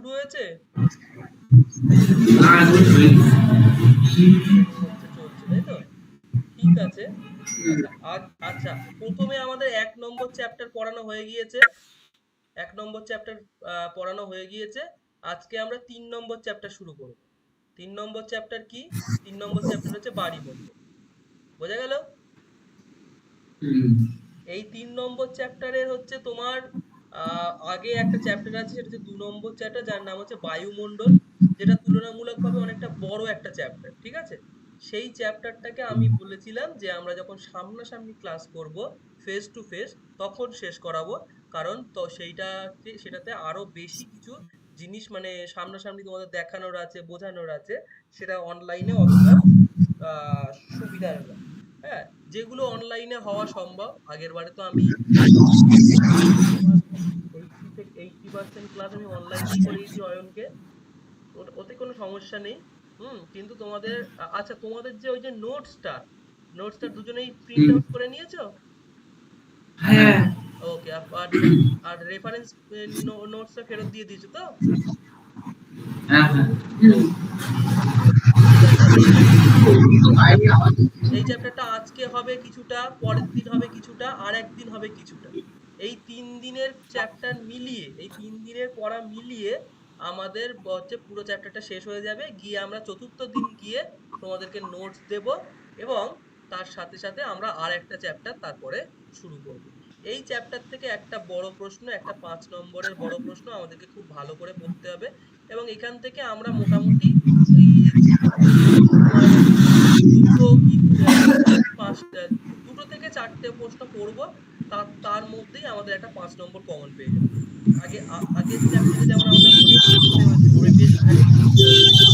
শুরু হয়েছে? চলছে তাই তো? ঠিক আছে। আচ্ছা আচ্ছা, প্রথমে আমাদের 1 নম্বর চ্যাপ্টার পড়ানো হয়ে গিয়েছে। 1 নম্বর চ্যাপ্টার পড়ানো হয়ে গিয়েছে। আজকে আমরা 3 নম্বর চ্যাপ্টার শুরু করব। 3 নম্বর চ্যাপ্টার কি? 3 নম্বর চ্যাপ্টার হচ্ছে বাড়িমণ্ডল। বোঝা গেল? এই 3 নম্বর চ্যাপ্টারের হচ্ছে তোমার আগে একটা চ্যাপ্টার আছে, সেটা হচ্ছে 2 নম্বর চ্যাপ্টার, যার নাম হচ্ছে বায়ুমণ্ডল, যেটা তুলনামূলকভাবে অনেকটা বড় একটা চ্যাপ্টার। ঠিক আছে? সেই চ্যাপ্টারটাকে আমি বলেছিলাম যে আমরা যখন সামনাসামনি ক্লাস করব, ফেস টু ফেস, তখন শেষ করাবো। কারণ তো সেটাতে আরো বেশি কিছু জিনিস মানে সামনাসামনি তোমাদের দেখানোর আছে, বোঝানোর আছে, সেটা অনলাইনে অতটা আহ সুবিধার না। হ্যাঁ, যেগুলো অনলাইনে হওয়া সম্ভব। আগের বারে তো আমি তোমার 80% ক্লাস আমি অনলাইনেই করিয়েছি অয়নকে। ওতে কোনো সমস্যা নেই। কিন্তু তোমাদের আচ্ছা, তোমাদের যে ওই যে নোটসটা দুজনেই প্রিন্ট আউট করে নিয়েছো? হ্যাঁ। ওকে। আর আর রেফারেন্স নোটসটা ফেরত দিয়ে দিয়েছো তো? হ্যাঁ, হ্যাঁ। ওকে, ঠিক আছে। এই চ্যাপ্টারটা আজকে হবে কিছুটা, পরের দিন হবে কিছুটা, আর একদিন হবে কিছুটা। এই 3 দিনের চ্যাপ্টার মিলিয়ে, এই 3 দিনের পড়া মিলিয়ে আমাদের হচ্ছে পুরো চ্যাপ্টারটা শেষ হয়ে যাবে। গিয়ে আমরা চতুর্থ দিন গিয়ে তোমাদেরকে নোটস দেব, এবং তার সাথে সাথে আমরা আর একটা চ্যাপ্টার তারপরে শুরু করব। এই চ্যাপ্টার থেকে একটা বড় প্রশ্ন, একটা 5 নম্বরের বড় প্রশ্ন আমাদেরকে খুব ভালো করে পড়তে হবে, এবং এখান থেকে আমরা মোটামুটি ওই তোমার দুটো কি পাঁচটা, 2 থেকে 4টে প্রশ্ন পড়বো। তার মধ্যেই আমাদের একটা 5 নম্বর কমন পেয়ে যাবো। আগের চ্যাপ্টারে যেমন আমাদের অনেক পড়তে হয়েছে, বেশ খানিক পড়তে হয়েছে,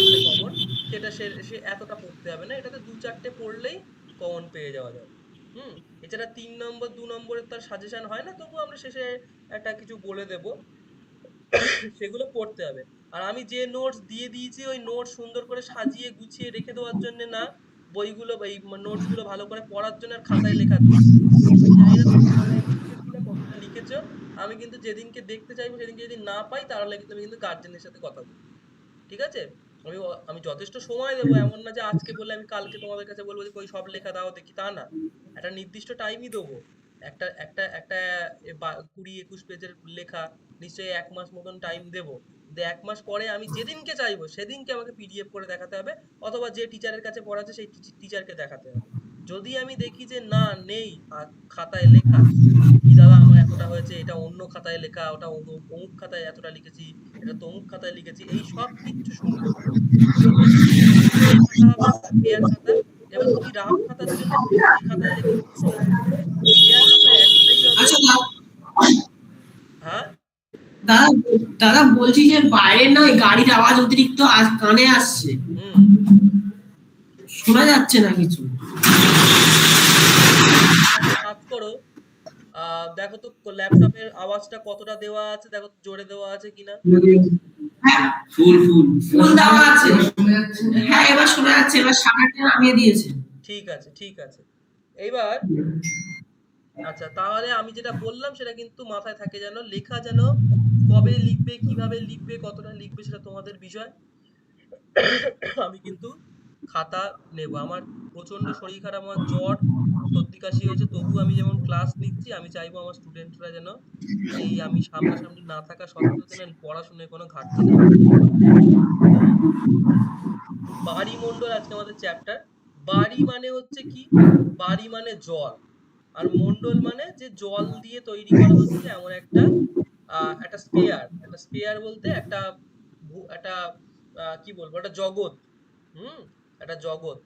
একটা কমন, সেটা সে এতটা পড়তে হবে না। এটাতে 2-4টে পড়লেই কমন পেয়ে যাওয়া যাবে। এছাড়া 3 নম্বর 2 নম্বরের তার সাজেশন হয় না, তবু আমরা শেষে একটা কিছু বলে দেব, সেগুলো পড়তে হবে। আর আমি যে নোটস দিয়ে দিয়েছি, ওই নোটস সুন্দর করে সাজিয়ে গুছিয়ে রেখে দেওয়ার জন্য না, বইগুলো বা এই নোটস গুলো ভালো করে পড়ার জন্য আর খাতায় লেখার জন্য। আমি জানি না তুমি খাতায় লিখেছো কিনা, কতটা লিখেছো। আমি কিন্তু যেদিনকে দেখতে চাইবো, সেদিনকে যদি না পাই, তাহলে কিন্তু আমি কিন্তু গার্জেনের সাথে কথা বলবো। ঠিক আছে? আমি যথেষ্ট সময় দেবো, এমন না যে আজকে বলে আমি কালকে তোমাদের কাছে বলবো যে কই সব লেখা দাও দেখি, তা না। একটা নির্দিষ্ট টাইমই দেবো। একটা একটা একটা 20-21 পেজের লেখা নিশ্চয়ই 1 মাস মতন টাইম দেবো। 1 মাস পরে আমি যেদিনকে চাইবো সেদিনকে আমাকে পিডিএফ করে দেখাতে হবে, অথবা যে টিচারের কাছে পড়াচ্ছে সেই টিচারকে দেখাতে হবে। যদি আমি দেখি যে না, নেই খাতায় লেখা, কি দাদা আমার এতটা হয়েছে, এটা অন্য খাতায় লেখা, ওটা অমুক খাতায় এতটা লিখেছি, এটা তমুক খাতায় লিখেছি, এই সব কিচ্ছু শুনতে হবে না। তোকে শুধু সুন্দর খাতা হবে, ক্লিয়ার খাতা। এবার তুই রাফ খাতার জন্য বেশি খাতায় লিখে কোনো সমস্যা নেই। ক্লিয়ার খাতা একটাই হবে। আচ্ছা হ্যাঁ, দাদা, দাদা বলছি যে বাইরে না ওই গাড়ির আওয়াজ অতিরিক্ত কানে আসছে, হুম, শোনা যাচ্ছে না কিছু। তুমি একটা কাজ করো, দেখো তো ল্যাপটপের আওয়াজটা কতটা দেওয়া আছে, দেখো তো জোরে দেওয়া আছে কিনা। হ্যাঁ, ফুল ফুল ফুল দেওয়া আছে। এবার হ্যাঁ, এবার শোনা যাচ্ছে, এবার সামনেটা নামিয়ে দিয়েছে। ঠিক আছে, ঠিক আছে। এইবার আচ্ছা, তাহলে আমি যেটা বললাম সেটা কিন্তু মাথায় থাকে, যেন লেখা যেন কবে লিখবে, কিভাবে লিখবে, কতটা লিখবে, সেটা তোমাদের বিষয়। আমি কিন্তু খাতা নেব। আমার প্রচন্ড শরীর খারাপ, আমার জ্বর, সর্দি কাশি হয়েছে, তবু আমি যেমন ক্লাস নিচ্ছি, আমি চাইবো আমার স্টুডেন্টরা যেন এই আমি সামনাসামনি না থাকা সত্ত্বেও যেন পড়াশোনায় কোনো ঘাটতি না হয়। তো বাড়িমণ্ডল আজকে আমাদের চ্যাপ্টার। বাড়ি মানে হচ্ছে কি? বাড়ি মানে জল, আর মণ্ডল মানে যে জল দিয়ে তৈরি করা হচ্ছে এমন একটা স্পেয়ার বলতে একটা কি বলবো, একটা জগৎ। হুম, একটা জগৎ।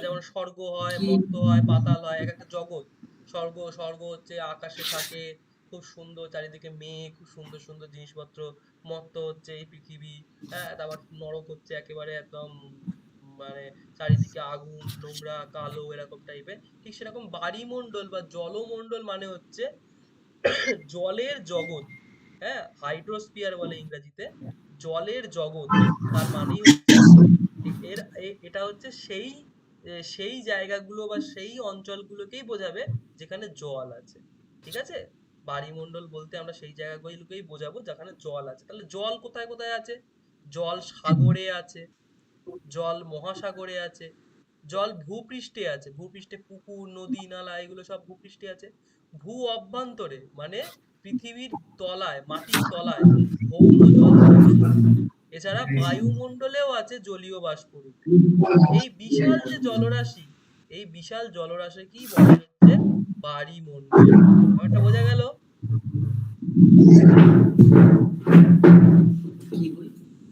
যেমন স্বর্গ হয়, মর্ত হয়, পাতাল হয়, এক একটা জগৎ। স্বর্গ হচ্ছে আকাশে থাকে, খুব সুন্দর, চারিদিকে মেঘ, খুব সুন্দর সুন্দর জিনিসপত্র। মর্ত হচ্ছে এই পৃথিবী। হ্যাঁ, তারপর নরক হচ্ছে একেবারে একদম মানে চারিদিকে আগুন, নোংরা, কালো, এরকম টাইপের। ঠিক সেরকম বাড়িমণ্ডল বা জলমণ্ডল মানে হচ্ছে জলের জগৎ। হ্যাঁ, হাইড্রোস্ফিয়ার বলে ইংরেজিতে, জলের জগৎ। তার মানেই হচ্ছে এটা হচ্ছে সেই জায়গাগুলো বা সেই অঞ্চলগুলোকেই বোঝাবে যেখানে জল আছে। ঠিক আছে? বায়ুমণ্ডল বলতে আমরা সেই জায়গাগুলোকেই বোঝাবো যেখানে জল আছে। তাহলে জল কোথায় কোথায় আছে? জল সাগরে আছে, জল মহাসাগরে আছে, জল ভূপৃষ্ঠে আছে, ভূপৃষ্ঠে পুকুর নদী নালা এগুলো সব ভূপৃষ্ঠে আছে। ভূ অভ্যন্তরে মানে পৃথিবীর তলায়, মাটির তলায় ভৌম জল থাকে। এছাড়া বায়ুমণ্ডলেও আছে জলীয় বাষ্প রূপে। এই বিশাল যে জলরাশি, এই বিশাল জলরাশিকেই বলা হচ্ছে বায়ুমণ্ডল। ব্যাপারটা বোঝা গেল?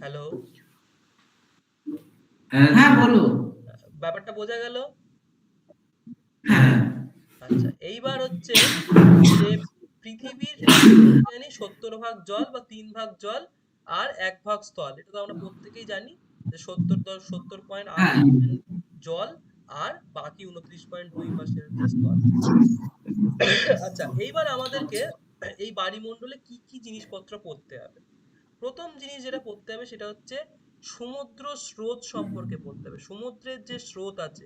হ্যালো, হ্যাঁ বলো। ব্যাপারটা বোঝা গেল? হ্যাঁ আচ্ছা, এইবার হচ্ছে যে পৃথিবীর জানি 70 ভাগ জল বা 3 ভাগ জল আর 1 ভাগ স্থল। এটা তো আমরা প্রত্যেকেই জানি যে 70.8% হ্যাঁ জল আর বাকি 29.2% হচ্ছে স্থল। আচ্ছা, এইবার আমাদেরকে এই বায়ুমণ্ডলে কি কি জিনিসপত্র পড়তে হবে। প্রথম জিনিস যেটা পড়তে হবে সেটা হচ্ছে সমুদ্র স্রোত সম্পর্কে পড়তে হবে। সমুদ্রের যে স্রোত আছে,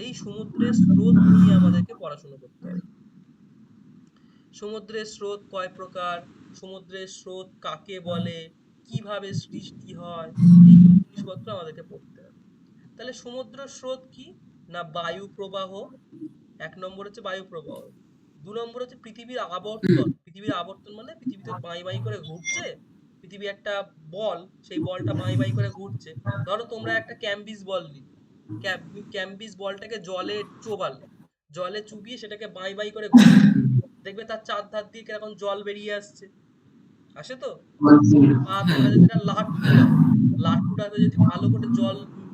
এই সমুদ্রের স্রোত নিয়ে আমাদেরকে পড়াশোনা করতে হবে। সমুদ্রের স্রোত কয় প্রকার, সমুদ্রের স্রোত কাকে বলে, কিভাবে সৃষ্টি হয়, এইসব জিনিসপত্র আমাদেরকে পড়তে হবে। তাহলে সমুদ্র স্রোত কি না, বায়ু প্রবাহ। 1 নম্বর হচ্ছে বায়ু প্রবাহ। 2 নম্বর হচ্ছে পৃথিবীর আবর্তন। পৃথিবীর আবর্তন মানে পৃথিবীতে বাই বাই করে ঘুরছে, পৃথিবী একটা বল, সেই বলটা বাই বাই করে ঘুরছে। ধরো তোমরা একটা ক্যাম্বিস বল নিলে, ক্যাম্বিস বলটাকে জলে চোবালে, জলে চুবিয়ে সেটাকে বাই বাই করে ঘুরবে, দেখবে তার চারধার দিয়ে কিরকম জল বেরিয়ে আসছে, আসে তো? বা তোমরা যদি একটা লাট্টু নাও, লাট্টুটাকে যদি ভালো করে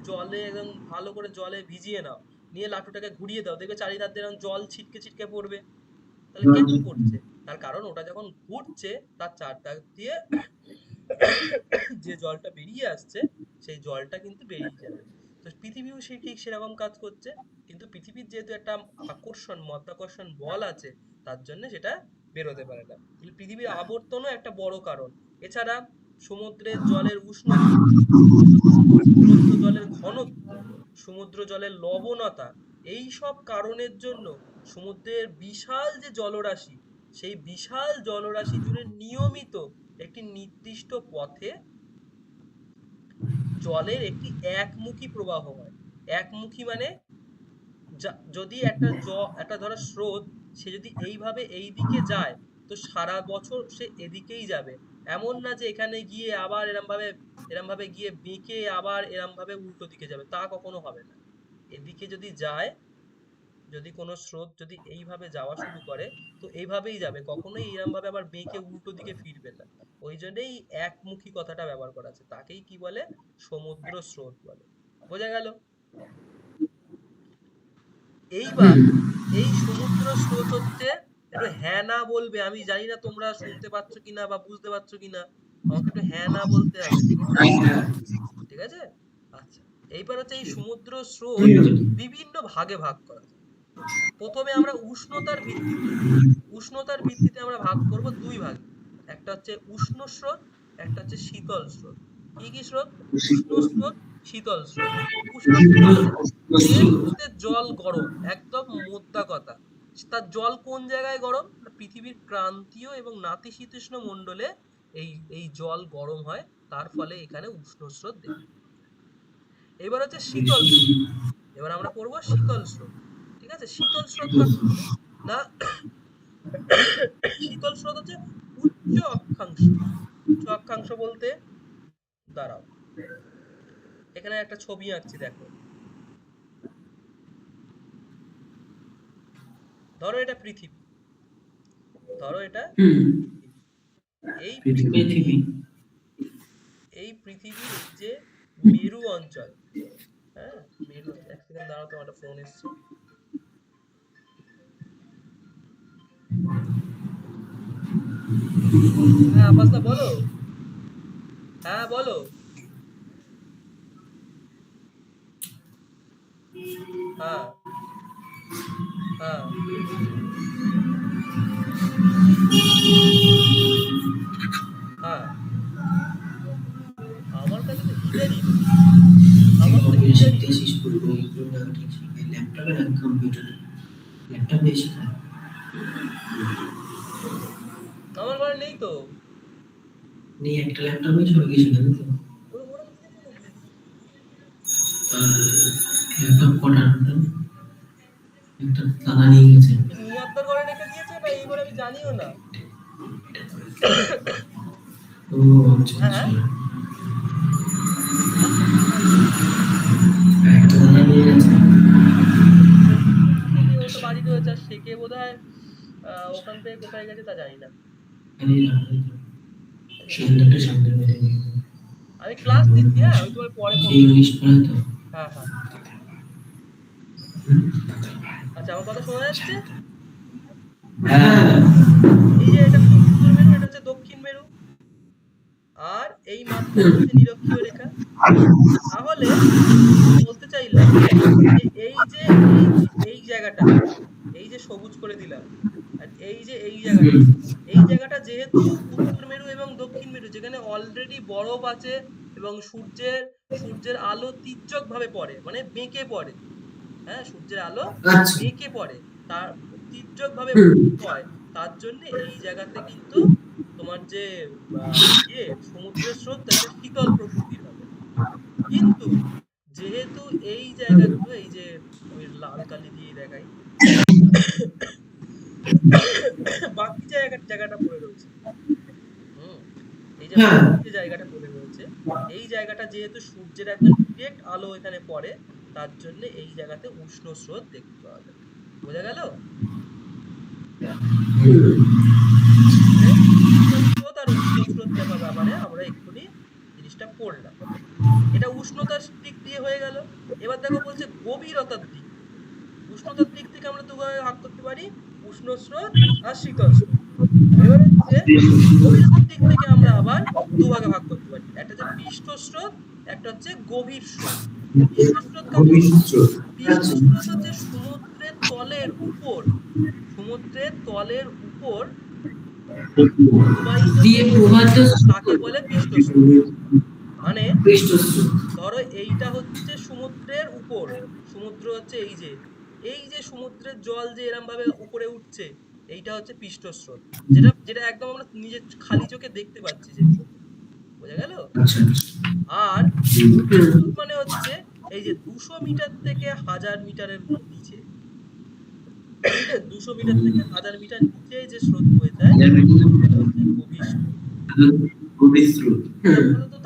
জলে একদম ভালো করে জলে ভিজিয়ে নাও, নিয়ে লাট্টুটাকে ঘুরিয়ে দাও, দেখবে চারিধার দিয়ে এরকম জল ছিটকে ছিটকে পড়বে। তাহলে কেন পড়ছে? তার কারণ ওটা যখন ঘুরছে তার চারধার দিয়ে যে জলটা বেরিয়ে আসছে সেই জলটা কিন্তু বেরিয়ে যাবে। তো পৃথিবীও সেই ঠিক সেরকম কাজ করছে, কিন্তু পৃথিবীর যেহেতু একটা আকর্ষণ, মাধ্যাকর্ষণ বল আছে, তার জন্য সেটা বেরোতে পারে না। পৃথিবীর আবর্তনও একটা বড় কারণ। এছাড়া সমুদ্রের জলের উষ্ণতা, সমুদ্র জলের ঘনত্ব, সমুদ্র জলের লবণতা, এই সব কারণের জন্য সমুদ্রের বিশাল যে জলরাশি, সেই বিশাল জলরাশি জুড়ে নিয়মিত একটি নির্দিষ্ট পথে জলের একটি একমুখী প্রবাহ হয়। একমুখী মানে যদি একটা ধরো স্রোত, সে যদি এইভাবে এই দিকে যায়, তো সারা বছর সে এদিকেই যাবে। এমন না যে এখানে গিয়ে আবার এরম ভাবে গিয়ে বেঁকে আবার এরম ভাবে উল্টো দিকে যাবে, তা কখনো হবে না। এদিকে যদি যায়, যদি কোনো স্রোত যদি এইভাবে যাওয়া শুরু করে, তো এইভাবেই যাবে, কখনোই এরম ভাবে আবার বেঁকে উল্টো দিকে ফিরবে না। ওই জন্যই একমুখী কথাটা ব্যবহার করা আছে, তাকেই কি বলে, সমুদ্র স্রোত বলে। বোঝা গেল? এইবার এই সমুদ্র স্রোত হচ্ছে, একটু হ্যাঁ না বলবে, আমি জানি না তোমরা শুনতে পাচ্ছ কিনা বা বুঝতে পারছো কিনা, আমাকে একটু হ্যাঁ না বলতে হবে, ঠিক আছে? ঠিক আছে, আচ্ছা। এইবার হচ্ছে এই সমুদ্র স্রোত বিভিন্ন ভাগে ভাগ করা যায়। প্রথমে আমরা উষ্ণতার ভিত্তিতে আমরা ভাগ করব 2 ভাগে। একটা হচ্ছে উষ্ণ স্রোত, একটা হচ্ছে শীতল স্রোত। কি কি স্রোত? উষ্ণ স্রোত, শীতল স্রোত। উষ্ণ স্রোত হচ্ছে যে স্রোতের জল গরম, একদম মোদ্দা কথা। তার জল কোন জায়গায় গরম? পৃথিবীর ক্রান্তীয় এবং নাতিশীতোষ্ণ মণ্ডলে এই এই জল গরম হয়, তার ফলে এখানে উষ্ণ স্রোত দেখতে পাই। এবার হচ্ছে শীতল স্রোত। এবার আমরা পড়বো শীতল স্রোত। ঠিক আছে, শীতল স্রোত কাকে বলে না, শীতল স্রোত হচ্ছে উচ্চ অক্ষাংশ। উচ্চ অক্ষাংশ বলতে, দাঁড়াও, এখানে একটা ছবি আঁকছি, দেখো। ধরো এটা পৃথিবী, ধরো এটা পৃথিবী। এই পৃথিবী, এই পৃথিবীর এই যে মেরু অঞ্চল, হ্যাঁ মেরু, এক সেকেন্ড দাঁড়াও, তোমার একটা ফোন এসছে। হ্যাঁ আপাসদা বলো, হ্যাঁ বলো। হ্যাঁ হ্যাঁ হ্যাঁ, আমার কাছে তো হিটারই নেই, আমার তো হিটারই নেই। ল্যাপটপে ল্যাপটপে আমার ঘরে নেই তো। নেই, একটা ল্যাপটপে চলে গেছিল জানো তো। ওরা দিয়েছে নাকি? ল্যাপটপ কটা একটা দাদা নিয়ে গেছে। নিয়াত্তর ঘরে রেখে দিয়েছে না এই ঘরে আমি জানিও না। ও আচ্ছা হ্যাঁ আচ্ছা, হ্যাঁ, একটা দাদা নিয়ে গেছে। থেকে ও তো বাড়ি রয়েছে, আর সে কে বোধহয় ওখান থেকে কোথায় গেছে তা জানি না। আরে না, সন্ধ্যাটা সন্ধ্যা বেড়ে গেছে। আমি ক্লাস নিচ্ছি, হ্যাঁ আমি তোমার পরে ফোন সেই করছি। 19 পড়া তো। হ্যাঁ হ্যাঁ। আচ্ছা, আমার কথা শোনা যাচ্ছে? হ্যাঁ এই যে এটা হচ্ছে উত্তর মেরু, এটা হচ্ছে দক্ষিণ মেরু, আর এই মাঝখানে হচ্ছে নিরক্ষীয় রেখা। তাহলে বলতে চাইলাম যে এই জায়গাটা, এই যে সবুজ করে দিলাম, আর এই যে এই জায়গাটা যেহেতু উত্তর মেরু এবং দক্ষিণ মেরু, যেখানে অলরেডি বরফ আছে এবং সূর্যের আলো তীর্যক ভাবে পড়ে, মানে বেঁকে পড়ে। হ্যাঁ, সূর্যের আলো আচ্ছা। বেঁকে পড়ে, তার তীর্যক ভাবে হয়। তার জন্য এই জায়গাতে কিন্তু তোমার যে সমুদ্রের স্রোত একটা শীতল প্রকৃতির হবে। কিন্তু যেহেতু এই জায়গাগুলো, এই যে আমি লাল কালি দিয়ে দেখাই, বাকি জায়গাটা পড়ে রয়েছে। হুম, এই যে হ্যাঁ বাকি যে জায়গাটা পড়ে রয়েছে, এই জায়গাটা যেহেতু সূর্যের একদম ডিরেক্ট আলো এখানে পড়ে, তার জন্য এই জায়গাতে উষ্ণ স্রোত দেখতে পাওয়া যায়। বোঝা গেল? তাহলে শীতল স্রোত আর উষ্ণ স্রোত দেখার ব্যাপারে আমরা এক্ষুনি জিনিসটা পড়লাম। এটা উষ্ণতার দিক দিয়ে হয়ে গেল। এবার দেখো বলছে গভীরতার দিক থেকে। উষ্ণতার দিক থেকে আমরা দুভাবে ভাগ করতে পারি, উষ্ণ স্রোত আর শীতল স্রোত। এবার হচ্ছে গভীরতার দিক থেকে আমরা আবার দুভাগে ভাগ করতে পারি, একটা হচ্ছে পৃষ্ঠ স্রোত, একটা হচ্ছে গভীর স্রোত। পৃষ্ঠ স্রোত কাকে বলে? ভবিষ্যৎ। পৃষ্ঠ আচ্ছা স্রোত হচ্ছে সমুদ্রের তলের উপর, সমুদ্রের তলের উপর প্রবাহিত দিয়ে প্রবাহিত তাকে বলে পৃষ্ঠ স্রোত। মানে পৃষ্ঠস্রোত। ধরো এইটা হচ্ছে সমুদ্রের উপর, সমুদ্র হচ্ছে এই যে সমুদ্রের জল যে এরম ভাবে উপরে উঠছে, এইটা হচ্ছে পৃষ্ঠস্রোত, যেটা যেটা একদম আমরা নিজের খালি চোখে দেখতে পাচ্ছি যেগুলো। বোঝা গেল? আচ্ছা আর গভীর স্রোত মানে হচ্ছে এই যে 200 মিটার থেকে 1000 মিটারের নিচে, 200 মিটার থেকে 1000 মিটার নিচে যে স্রোত বয়ে যায়, সেটা হচ্ছে গভীর স্রোত। ভবিষ্যৎ। আচ্ছা বলো তো,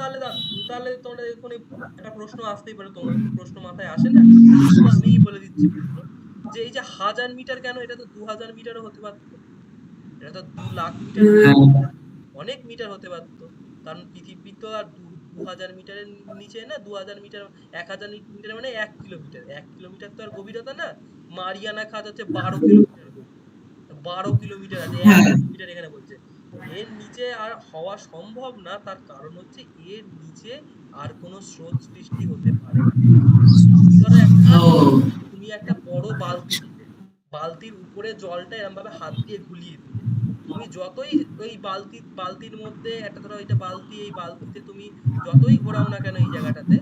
তাহলে তোমরা এখানে একটা প্রশ্ন আসতেই পারে, তোমাদের তো প্রশ্ন মাথায় আসে না, তবু আমিই বলে দিচ্ছি প্রশ্ন, যে এই যে 1000 মিটার কেন, এটা তো 2000 মিটারও হতে পারতো, এটা তো 2 লাখ মিটার, অনেক মিটার হতে পারতো। কারণ পৃথিবী তো আর 2000 মিটারের নিচে না, 2000 মিটার, 1000 মিটার মানে 1 কিলোমিটার, 1 কিলোমিটার তো আর গভীরতা না। মারিয়ানা খাত হচ্ছে 12 কিলোমিটার গভীর, 12 কিলোমিটার আছে, হ্যাঁ 1 কিলোমিটার এখানে বলছে। এর নিচে আর হওয়া সম্ভব না, তার কারণ হচ্ছে এর নিচে আর কোনো স্রোত সৃষ্টি হতে পারে না। তুমি ধরো তুমি একটা বড় বালতি নিলে, বালতির উপরে জলটা এরম ভাবে হাত দিয়ে ঘুলিয়ে দিলে, তুমি যতই ওই বালতির মধ্যে একটা, ধরো এটা বালতি, এই বালতিতে তুমি যতই ঘোরাও না কেন এই জায়গাটাতে,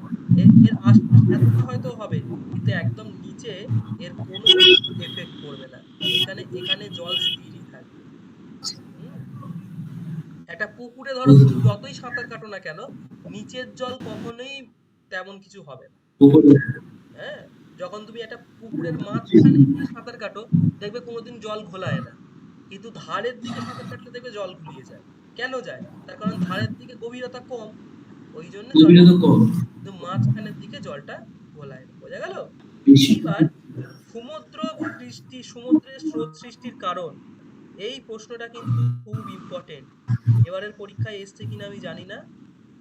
এর আশপাশ এতটা হয়তো হবে, কিন্তু একদম নিচে এর কোনো এফেক্ট পড়বে না। এখানে এখানে জল স্থিরই থাকবে। হুম, একটা পুকুরে ধরো তুমি যতই সাঁতার কাটো না কেন, নিচের জল কখনোই তেমন কিছু হবে না। হ্যাঁ, যখন তুমি একটা পুকুরের মাঝখানে গিয়ে সাঁতার কাটো, দেখবে কোনোদিন জল ঘোলায় না, কিন্তু ধারের দিকে সাঁতার কাটলে দেখবে জল ঘুলিয়ে যায়। কেন যায়? তার কারণ ধারের দিকে গভীরতা কম, ওই জন্য জলটা, গভীরতা কম, কিন্তু মাঝখানের দিকে জলটা ঘোলায় না। বোঝা গেল? বেশি। এইবার সমুদ্রের স্রোত সৃষ্টির কারণ, এই প্রশ্নটা কিন্তু খুব ইম্পর্টেন্ট। এবারের পরীক্ষায় এসছে কিনা আমি জানি না,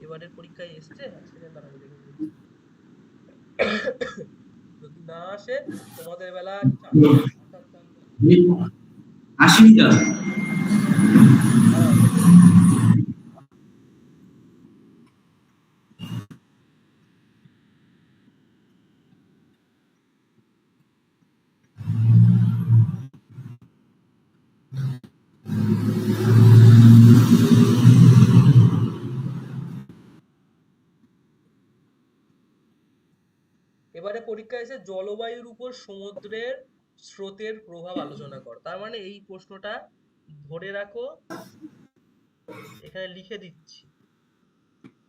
এবারের পরীক্ষায় এসছে, এক সেকেন্ড দাঁড়াও আমি দেখে বলছি। যদি না আসে, তোমাদের বেলা আসার চান্স আছে। 80 মিটার। দাঁড়াও দেখে বলছি। এবারে পরীক্ষায় এসে জলবায়ুর উপর সমুদ্রের স্রোতের প্রভাব আলোচনা কর, তার মানে এই প্রশ্নটা ধরে রাখো, এখানে লিখে দিচ্ছি,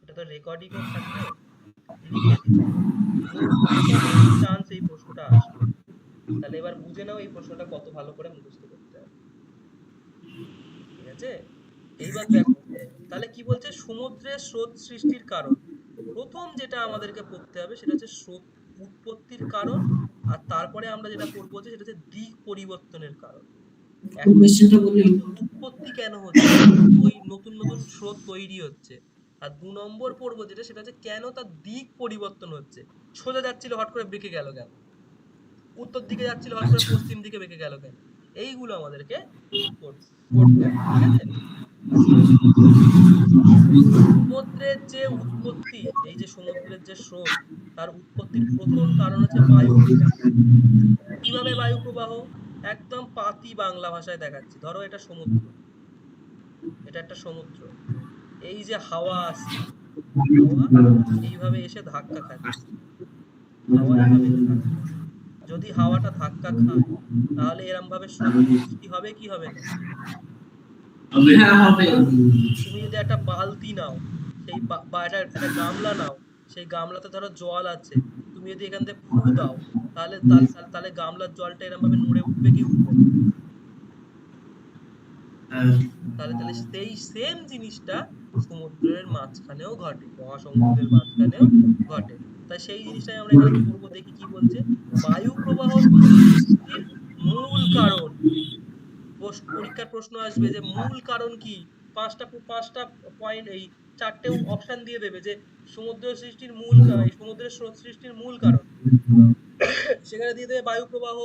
এটা তো রেকর্ডিংও থাকবে, লিখে দিচ্ছি 90% চান্স এই প্রশ্নটা আসবে। তাহলে এবার বুঝে নাও এই প্রশ্নটা কত ভালো করে মুখস্থ করতে হবে। ঠিক আছে, এইবার দেখো তাহলে কি বলছে, সমুদ্রের স্রোত সৃষ্টির কারণ। প্রথম যেটা আমাদেরকে পড়তে হবে সেটা হচ্ছে স্রোত উৎপত্তির কারণ, আর তারপরে আমরা যেটা পড়বো হচ্ছে সেটা হচ্ছে দিক পরিবর্তনের কারণ। এক কোশ্চেনটা বললেন। উৎপত্তি কেন হচ্ছে, ওই নতুন নতুন স্রোত তৈরি হচ্ছে। আর 2 নম্বর পড়বো যেটা সেটা হচ্ছে কেন তার দিক পরিবর্তন হচ্ছে, সোজা যাচ্ছিল হট করে বেঁকে গেল কেন, উত্তর দিকে যাচ্ছিল হট করে আচ্ছা। পশ্চিম দিকে বেঁকে গেল কেন। এইগুলো আমাদেরকে পড়তে হবে। ঠিক আছে, সমুদ্রের যে উৎপত্তি, এই যে সমুদ্রের যে স্রোত, তার উৎপত্তির প্রথম কারণ হচ্ছে বায়ু প্রবাহ। কিভাবে বায়ু প্রবাহ, একদম পাতি বাংলা ভাষায় দেখাচ্ছি। ধরো এটা সমুদ্র, এটা একটা সমুদ্র, এই যে হাওয়া আসছে, হাওয়া এইভাবে এসে ধাক্কা খাচ্ছে, হাওয়া এইভাবে এসে ধাক্কা খাচ্ছে। যদি হাওয়াটা ধাক্কা খায় তাহলে এরম ভাবে স্রোত সৃষ্টি হবে কি হবে না? হ্যাঁ, হবে। তুমি যদি একটা বালতি নাও, সেই বা একটা একটা গামলা নাও, সেই গামলাতে ধরো জল আছে, তুমি যদি এখান থেকে ফু দাও, তাহলে তাহলে গামলার জলটা এরম ভাবে নড়ে উঠবে কি উঠবে না? হ্যাঁ। তাহলে তাহলে সেই সেম জিনিসটা সমুদ্রের মাঝখানেও ঘটে, মহাসমুদ্রের মাঝখানেও ঘটে। তাই সেই জিনিসটাই আমরা এখানে পড়বো, দেখি কি বলছে। বায়ু প্রবাহ সমুদ্র সৃষ্টির মূল কারণ। পরীক্ষার প্রশ্ন আসবে যে মূল কারণ কি, পাঁচটা পয়েন্ট, এই 4টে অপশন দিয়ে দেবে যে সমুদ্র সৃষ্টির মূল এই সমুদ্রের স্রোত সৃষ্টির মূল কারণ। সেখানে দিয়ে দেবে বায়ু প্রবাহ,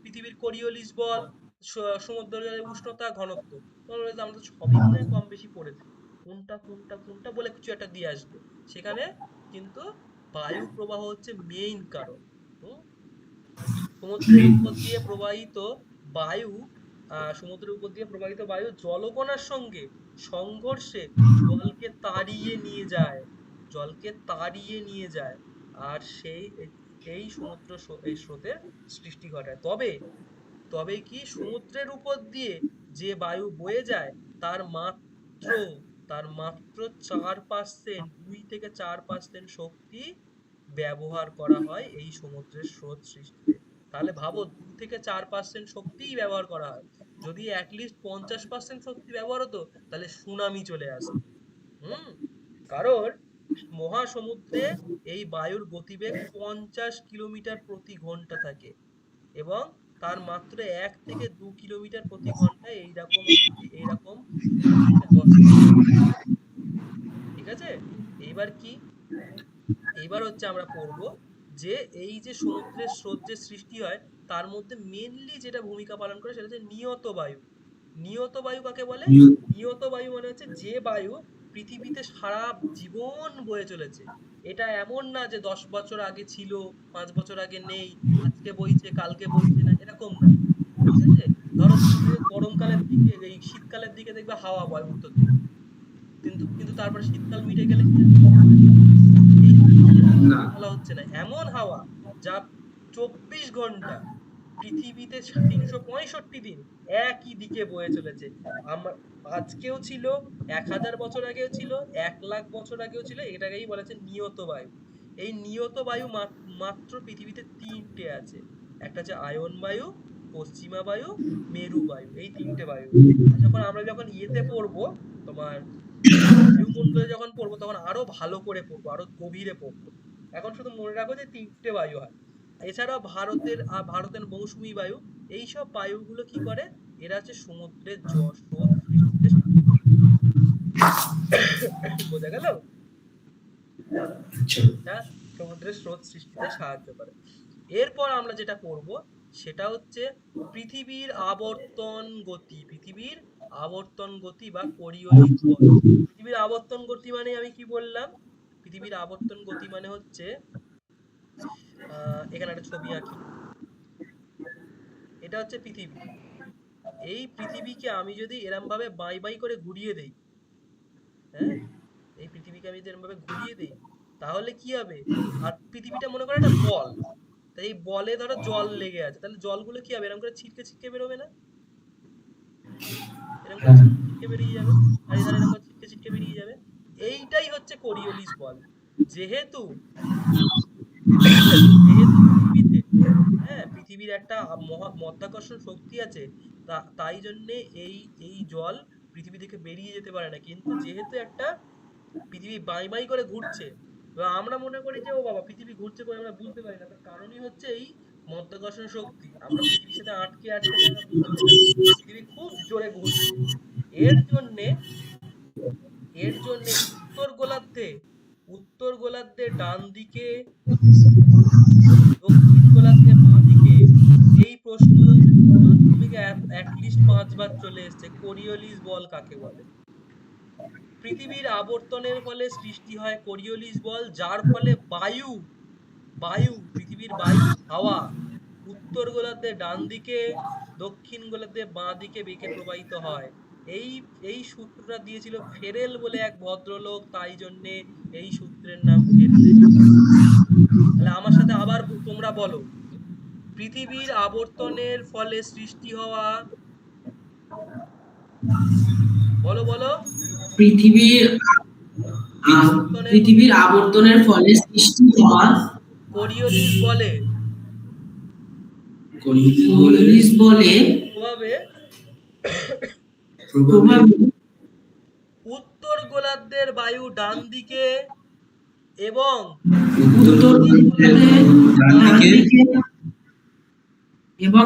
পৃথিবীর কোরিওলিস বল, সমুদ্র জলের উষ্ণতা, ঘনত্ব। তোমরা বলবে, আমরা তো সবই মনে হয় কম বেশি পড়েছি, কোনটা কোনটা কোনটা বলে কিছু একটা দিয়ে আসবে। সেখানে কিন্তু বায়ু প্রবাহ হচ্ছে মেইন কারণ। হুম? সমুদ্রের উপর দিয়ে প্রবাহিত বায়ু, সমুদ্রের উপর দিয়ে প্রবাহিত বায়ু জলকণার সঙ্গে সংঘর্ষে জলকে তাড়িয়ে নিয়ে যায়, জলকে তাড়িয়ে নিয়ে যায়। আর এই সমুদ্র এই স্রোতের সৃষ্টি ঘটায়। তবে তবে কি সমুদ্রের উপর দিয়ে যে বায়ু বয়ে যায় তার মাত্র তার মাত্র 4%, 2 থেকে 4% শক্তি ব্যবহার করা হয় এই সমুদ্রের স্রোত সৃষ্টিতে। তাহলে ভাবো 2 থেকে 4% শক্তিই ব্যবহার করা হয়, যদি অ্যাটলিস্ট 50% শক্তি ব্যবহার হতো তাহলে সুনামি চলে আসতো। হুম, কারণ মহাসমুদ্রে এই বায়ুর গতিবেগ 50 কিলোমিটার প্রতি ঘন্টা থাকে, এবং তার মাত্র 1 থেকে 2 কিলোমিটার প্রতি ঘন্টায় এইরকম শক্তি ব্যবহার করা হয়। ঠিক আছে, এইবার কি, এইবার হচ্ছে আমরা পড়বো যে এই যে সমুদ্রের স্রোত যে সৃষ্টি হয় তার মধ্যে মেনলি যেটা ভূমিকা পালন করে সেটা হচ্ছে নিয়ত বায়ু। নিয়ত বায়ু কাকে বলে? নিয়ত বায়ু মানে হচ্ছে যে বায়ু পৃথিবীতে সারা জীবন বয়ে চলেছে। এটা এমন না যে 10 বছর আগে ছিল, 5 বছর আগে নেই, আজকে বইছে কালকে বইছে না, এরকম না। ঠিক আছে, ধরো তুমি গরমকালের দিকে, এই শীতকালের দিকে দেখবে হাওয়া বয় উত্তর দিকে, কিন্তু কিন্তু তারপরে শীতকাল মিটে গেলে কি আর হাওয়া বয়? এই হাওয়াটাকে না। নিয়ত বলা হচ্ছে না। এমন হাওয়া যা 24 ঘন্টা পৃথিবীতে 365 দিন একই দিকে বয়ে চলেছে। আমার আজকেও ছিল, 1000 বছর আগেও ছিল, 1,00,000 বছর আগেও ছিল, এটাকেই বলা হচ্ছে নিয়ত বায়ু। এই নিয়ত বায়ু মাত্র পৃথিবীতে 3টে আছে। একটা হচ্ছে আয়ন বায়ু, পশ্চিমা বায়ু, মেরু বায়ু, এই 3টে বায়ু। আর আমরা যখন ইয়েতে পড়বো, তোমার বায়ুমণ্ডলে যখন পড়বো তখন আরো ভালো করে পড়বো, আরো গভীরে পড়বো। এখন শুধু মনে রাখো যে 3টে বায়ু হয়। এছাড়াও ভারতের মৌসুমী বায়ু, এইসব বায়ুগুলো কি করে, এরা হচ্ছে সমুদ্রের স্রোত সৃষ্টিতে সাহায্য করে। বোঝা গেল? আচ্ছা। এটা সমুদ্রের স্রোত সৃষ্টিতে সাহায্য করে। এরপর আমরা যেটা পড়ব সেটা হচ্ছে পৃথিবীর আবর্তন গতি, পৃথিবীর আবর্তন গতি বা কোরিওলিস বল। পৃথিবীর আবর্তন গতি মানে আমি কি বললাম? পৃথিবীর আবর্তন গতি মানে হচ্ছে, এখানে একটা ছবি আঁকি, এটা হচ্ছে পৃথিবী। এই পৃথিবীকে আমি যদি এরম ভাবে বাই বাই করে ঘুরিয়ে দেই, হ্যাঁ, এই পৃথিবীকে আমি যদি এরম ভাবে ঘুরিয়ে দেই তাহলে কি হবে? আর পৃথিবীটা মনে করো একটা বল, তাই এই বলে ধরো জল লেগে আছে, তাহলে জলগুলো কি হবে, এরকম করে ছিটকে ছিটকে বেরোবে না? এরকম এরকম করে ছিটকে বেরিয়ে যাবে, আর এধারে এরকম করে ছিটকে ছিটকে বেরিয়ে যাবে। এইটাই হচ্ছে কোরিওলিস বল। যেহেতু যেহেতু পৃথিবীতে, হ্যাঁ, পৃথিবীর একটা মধ্যাকর্ষণ শক্তি আছে, তাই জন্যে এই এই জল পৃথিবী থেকে বেরিয়ে যেতে পারে না। কিন্তু যেহেতু একটা পৃথিবী বাই বাই করে ঘুরছে, এবার আমরা মনে করি যে ও বাবা পৃথিবী ঘুরছে করে আমরা বুঝতে পারি না, তার কারণই হচ্ছে এই মধ্যাকর্ষণ শক্তি। আমরা পৃথিবীর সাথে আটকে আটকে যাই, আমরা বুঝতে পারি না পৃথিবী খুব জোরে ঘুরছে। এর জন্যে এর জন্যে উত্তর গোলার্ধে ডান দিকে, দক্ষিণ গোলার্ধে বাঁ দিকে, এই প্রশ্ন মাধ্যমিকে অ্যাটলিস্ট 5 বার চলে এসেছে, কোরিওলিস বল কাকে বলে। পৃথিবীর আবর্তনের ফলে সৃষ্টি হয় কোরিওলিস বল, যার ফলে পৃথিবীর বায়ু, হাওয়া উত্তর গোলার্ধে ডান দিকে, দক্ষিণ গোলার্ধে বাঁ দিকে বেঁকে প্রবাহিত হয়। এই এই সূত্রটা দিয়েছিল ফেরেল বলে এক ভদ্রলোক, তাই জন্যে এই সূত্রের নাম ফেরেলের সূত্র। তাহলে আমার সাথে আবার তোমরা বলো, পৃথিবীর আবর্তনের ফলে সৃষ্টি হওয়া, বলো বলো, পৃথিবীর পৃথিবীর আবর্তনের ফলে সৃষ্টি হওয়া কোরিওলিস বলে কোরিওলিস বলে প্রভাবে উত্তর গোলার্ধের বায়ু ডান দিকে এবং উত্তর এবং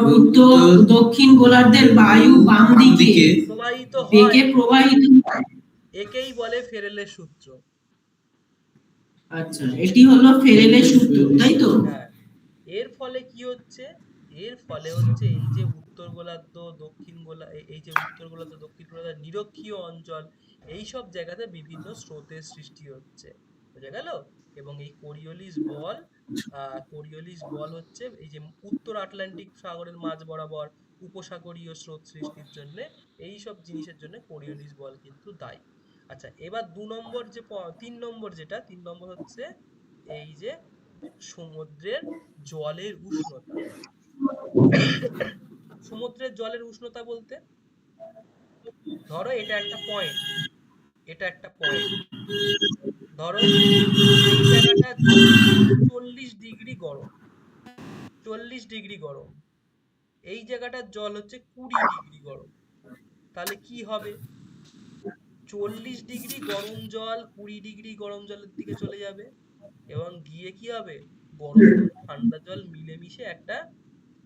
দক্ষিণ গোলার্ধের বায়ু বাম দিকে প্রবাহিত হয়, একেই বলে ফেরেলের সূত্র। আচ্ছা, এটি হলো ফেরেলের সূত্র, তাই তো? হ্যাঁ। এর ফলে কি হচ্ছে, এর ফলে হচ্ছে এই যে উত্তর গোলার্ধ দক্ষিণ গোলার্ধ নিরক্ষীয় অঞ্চল, এই সব জায়গাতে বিভিন্ন স্রোতের সৃষ্টি হচ্ছে, বুঝা গেল। এবং এই কোরিওলিস বল হচ্ছে এই যে উত্তর আটলান্টিক সাগরের মাঝ বরাবর উপসাগরীয় স্রোত সৃষ্টির জন্য, এই সব জিনিসের জন্য কোরিওলিস বল কিন্তু দায়ী। আচ্ছা, এবার 3 নম্বর হচ্ছে এই যে সমুদ্রের জলের উষ্ণতা। সমুদ্রের জলের উষ্ণতা বলতে, ধরো এটা একটা পয়েন্ট, ধরো এই জায়গাটা 40 ডিগ্রি গরম, এই জায়গাটার জল হচ্ছে 20 ডিগ্রি গরম। তাহলে কি হবে, 40 ডিগ্রি গরম জল 20 ডিগ্রি গরম জলের দিকে চলে যাবে, এবং গিয়ে কি হবে, গরম জল ঠান্ডা জল মিলেমিশে একটা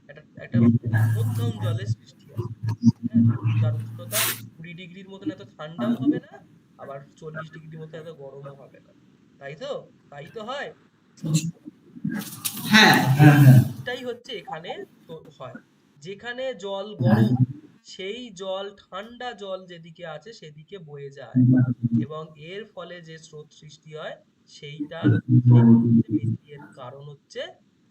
একটা একটা মধ্যম জলের সৃষ্টি হবে। হ্যাঁ, যার উষ্ণতা 20 ডিগ্রির মতন এত ঠান্ডাও হবে না, আবার 40 ডিগ্রির মতো এত গরমও হবে না। তাই তো হয়। হ্যাঁ, এটাই হচ্ছে এখানে হয়, যেখানে জল গরম সেই জল, ঠান্ডা জল যেদিকে আছে সেদিকে বয়ে যায়, এবং এর ফলে যে স্রোত সৃষ্টি হয় সেইটা এর কারণ হচ্ছে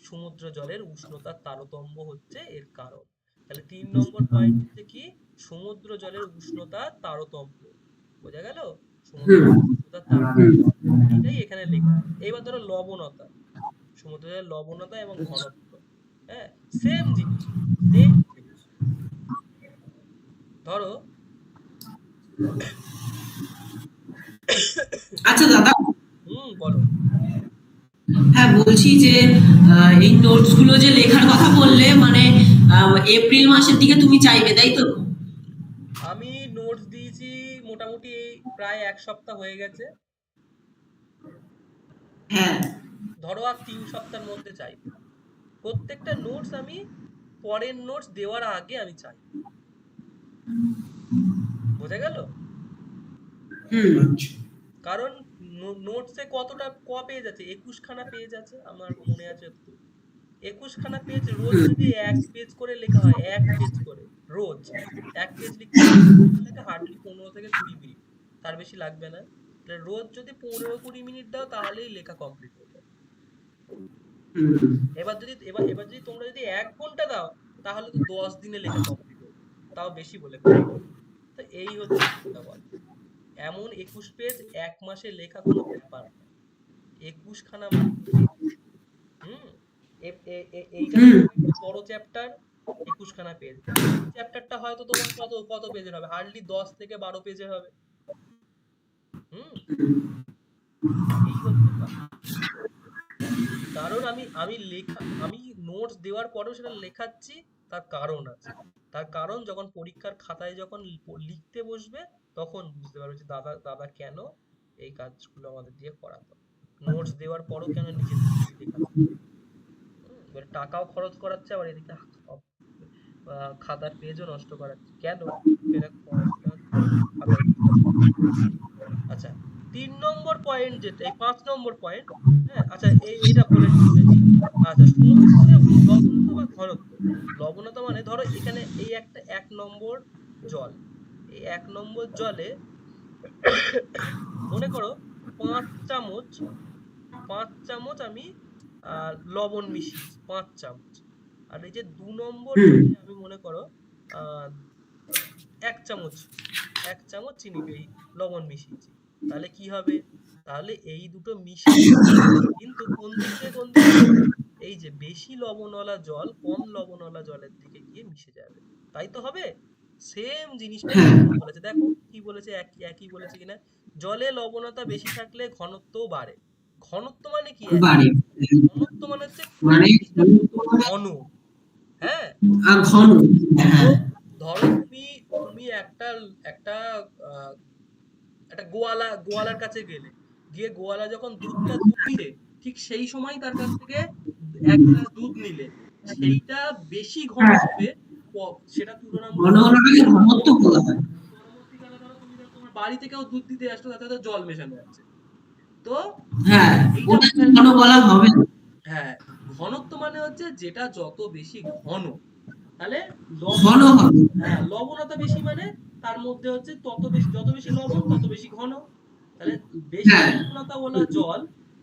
সমুদ্র জলের উষ্ণতার তারতম্য হচ্ছে এর কারণ। তাহলে 3 নম্বর পয়েন্ট হচ্ছে কি, সমুদ্র জলের উষ্ণতার তারতম্য, বোঝা গেল, সমুদ্র জলের উষ্ণতার তারতম্য, এটাই এখানে লেখা আছে। এবার ধরো লবণতা, সমুদ্র জলের লবণতা এবং ঘনত্ব, হ্যাঁ, সেম জিনিস। ধরো আচ্ছা দাদা, বলো। হ্যাঁ, বলছি যে এই নোটস গুলো যে লেখার কথা বললে, মানে এপ্রিল মাসের দিকে তুমি চাইবে, তাই তো? আমি নোটস দিয়েছি মোটামুটি প্রায় 1 সপ্তাহ হয়ে গেছে। হ্যাঁ, ধরো আর 3 সপ্তাহের মধ্যে চাই। প্রত্যেকটা নোটস আমি পরের নোটস দেওয়ার আগে আমি চাই, বোঝা গেল। কারণ নোটসে কতটা পেজ আছে, 21খানা পেজ আছে আমার মনে আছে তো, 21খানা পেজ, রোজ যদি 1 পেজ করে লেখা হয়, 1 পেজ করে রোজ 1 পেজ লিখতে লাগে হার্ডলি 15 থেকে 20 মিনিট, তার বেশি লাগবে না। রোজ যদি 15-20 মিনিট দাও তাহলেই লেখা কমপ্লিট হয়ে যাবে। এবার যদি তোমরা যদি 1 ঘন্টা দাও তাহলে তো 10 দিনে লেখা কমপ্লিট হয়ে যাবে, তাও বেশি বলে ফেললাম। তো এই হচ্ছে বল, এমন 21 পেজ 1 মাসে লেখা কোনো ব্যাপার না, 21খানা মানে পেজ। এইটা বড় চ্যাপ্টার, 21 খানা পেজ। চ্যাপ্টারটা হয়তো তোমার কত কত পেজের হবে, হার্ডলি 10 থেকে 12 পেজের হবে। হুম, এই হচ্ছে কথা। কারণ আমি আমি লেখা আমি নোটস দেওয়ার পরেও সেটা লেখাচ্ছি, তার কারণ আছে। তার কারণ যখন পরীক্ষার খাতায় যখন লিখতে বসবে, তখন বুঝতে পারবে যে দাদা দাদা কেন এই কাজগুলো আমাদের দিয়ে করাতো, নোটস দেওয়ার পরও কেন নিজের থেকে লেখাতো। এবার টাকাও খরচ করাচ্ছে, আবার এদিকে খাতার পেজও নষ্ট করাচ্ছে কেন, সেটা পড়াশোনা খাতায় লিখতে। আচ্ছা, 3 নম্বর পয়েন্ট যেটা, এই 5 নম্বর পয়েন্ট, হ্যাঁ আচ্ছা এইটা বলে বলে দিই। আচ্ছা, সমুদ্রে লবণতা বা ঘনত্ব। লবণতা মানে ধরো এখানে এই একটা 1 নম্বর জল, এই 1 নম্বর জলে মনে করো 5 চামচ, 5 চামচ আমি লবণ মিশিয়েছি, 5 চামচ। আর এই যে 2 নম্বর হুম, জলে আমি মনে করো আহ 1 চামচ, 1 চামচ চিনি লবণ মিশিয়েছি। তাহলে কি হবে? তাহলে এই দুটো মিশে যাবে, কিন্তু কোন দিক থেকে কোন দিকে যাবে? এই যে বেশি লবণওয়ালা জল কম লবণওয়ালা জলের দিকে গিয়ে মিশে যাবে। তাই তো হবে। সেম জিনিসটাই হ্যাঁ, এখানে বলেছে, দেখো কি বলেছে, একই একই বলেছে কিনা। জলে লবণতা বেশি থাকলে ঘনত্বও বাড়ে। ঘনত্ব মানে কি? বাড়ে। ঘনত্ব মানে হচ্ছে কোন মানে জিনিসটা কত ঘন। হ্যাঁ, ঘন। ধরো, হ্যাঁ, ধরো তুমি তুমি একটা একটা আহ, একটা গোয়ালার কাছে গেলে, গিয়ে গোয়ালা যখন দুধটা দুইছে, ঠিক সেই সময় তার কাছ থেকে 1 গ্লাস দুধ নিলে, সেইটা বেশি ঘন হ্যাঁ, হবে, সেটা ঘন তুলনামূলক। হলোটাকে ঘনত্ব বলা হয়। পরবর্তীকালে ধরো তুমি ধরো তোমার বাড়ি থেকেও দুধ দিতে আসছো, তাতে তো জল মেশানো আছে। তো হ্যাঁ, এইটা ওটাকে বোঝার, ঘন বলা হবে না। হ্যাঁ, ঘনত্ব মানে হচ্ছে যেটা যত বেশি ঘন, তাহলে ঘন লবণতা, হবে। হ্যাঁ লবণতা বেশি মানে তার মধ্যে হচ্ছে তত বেশি, যত বেশি লবণ তত বেশি ঘন। তাহলে বেশি হ্যাঁ, লবণতা ওলা জল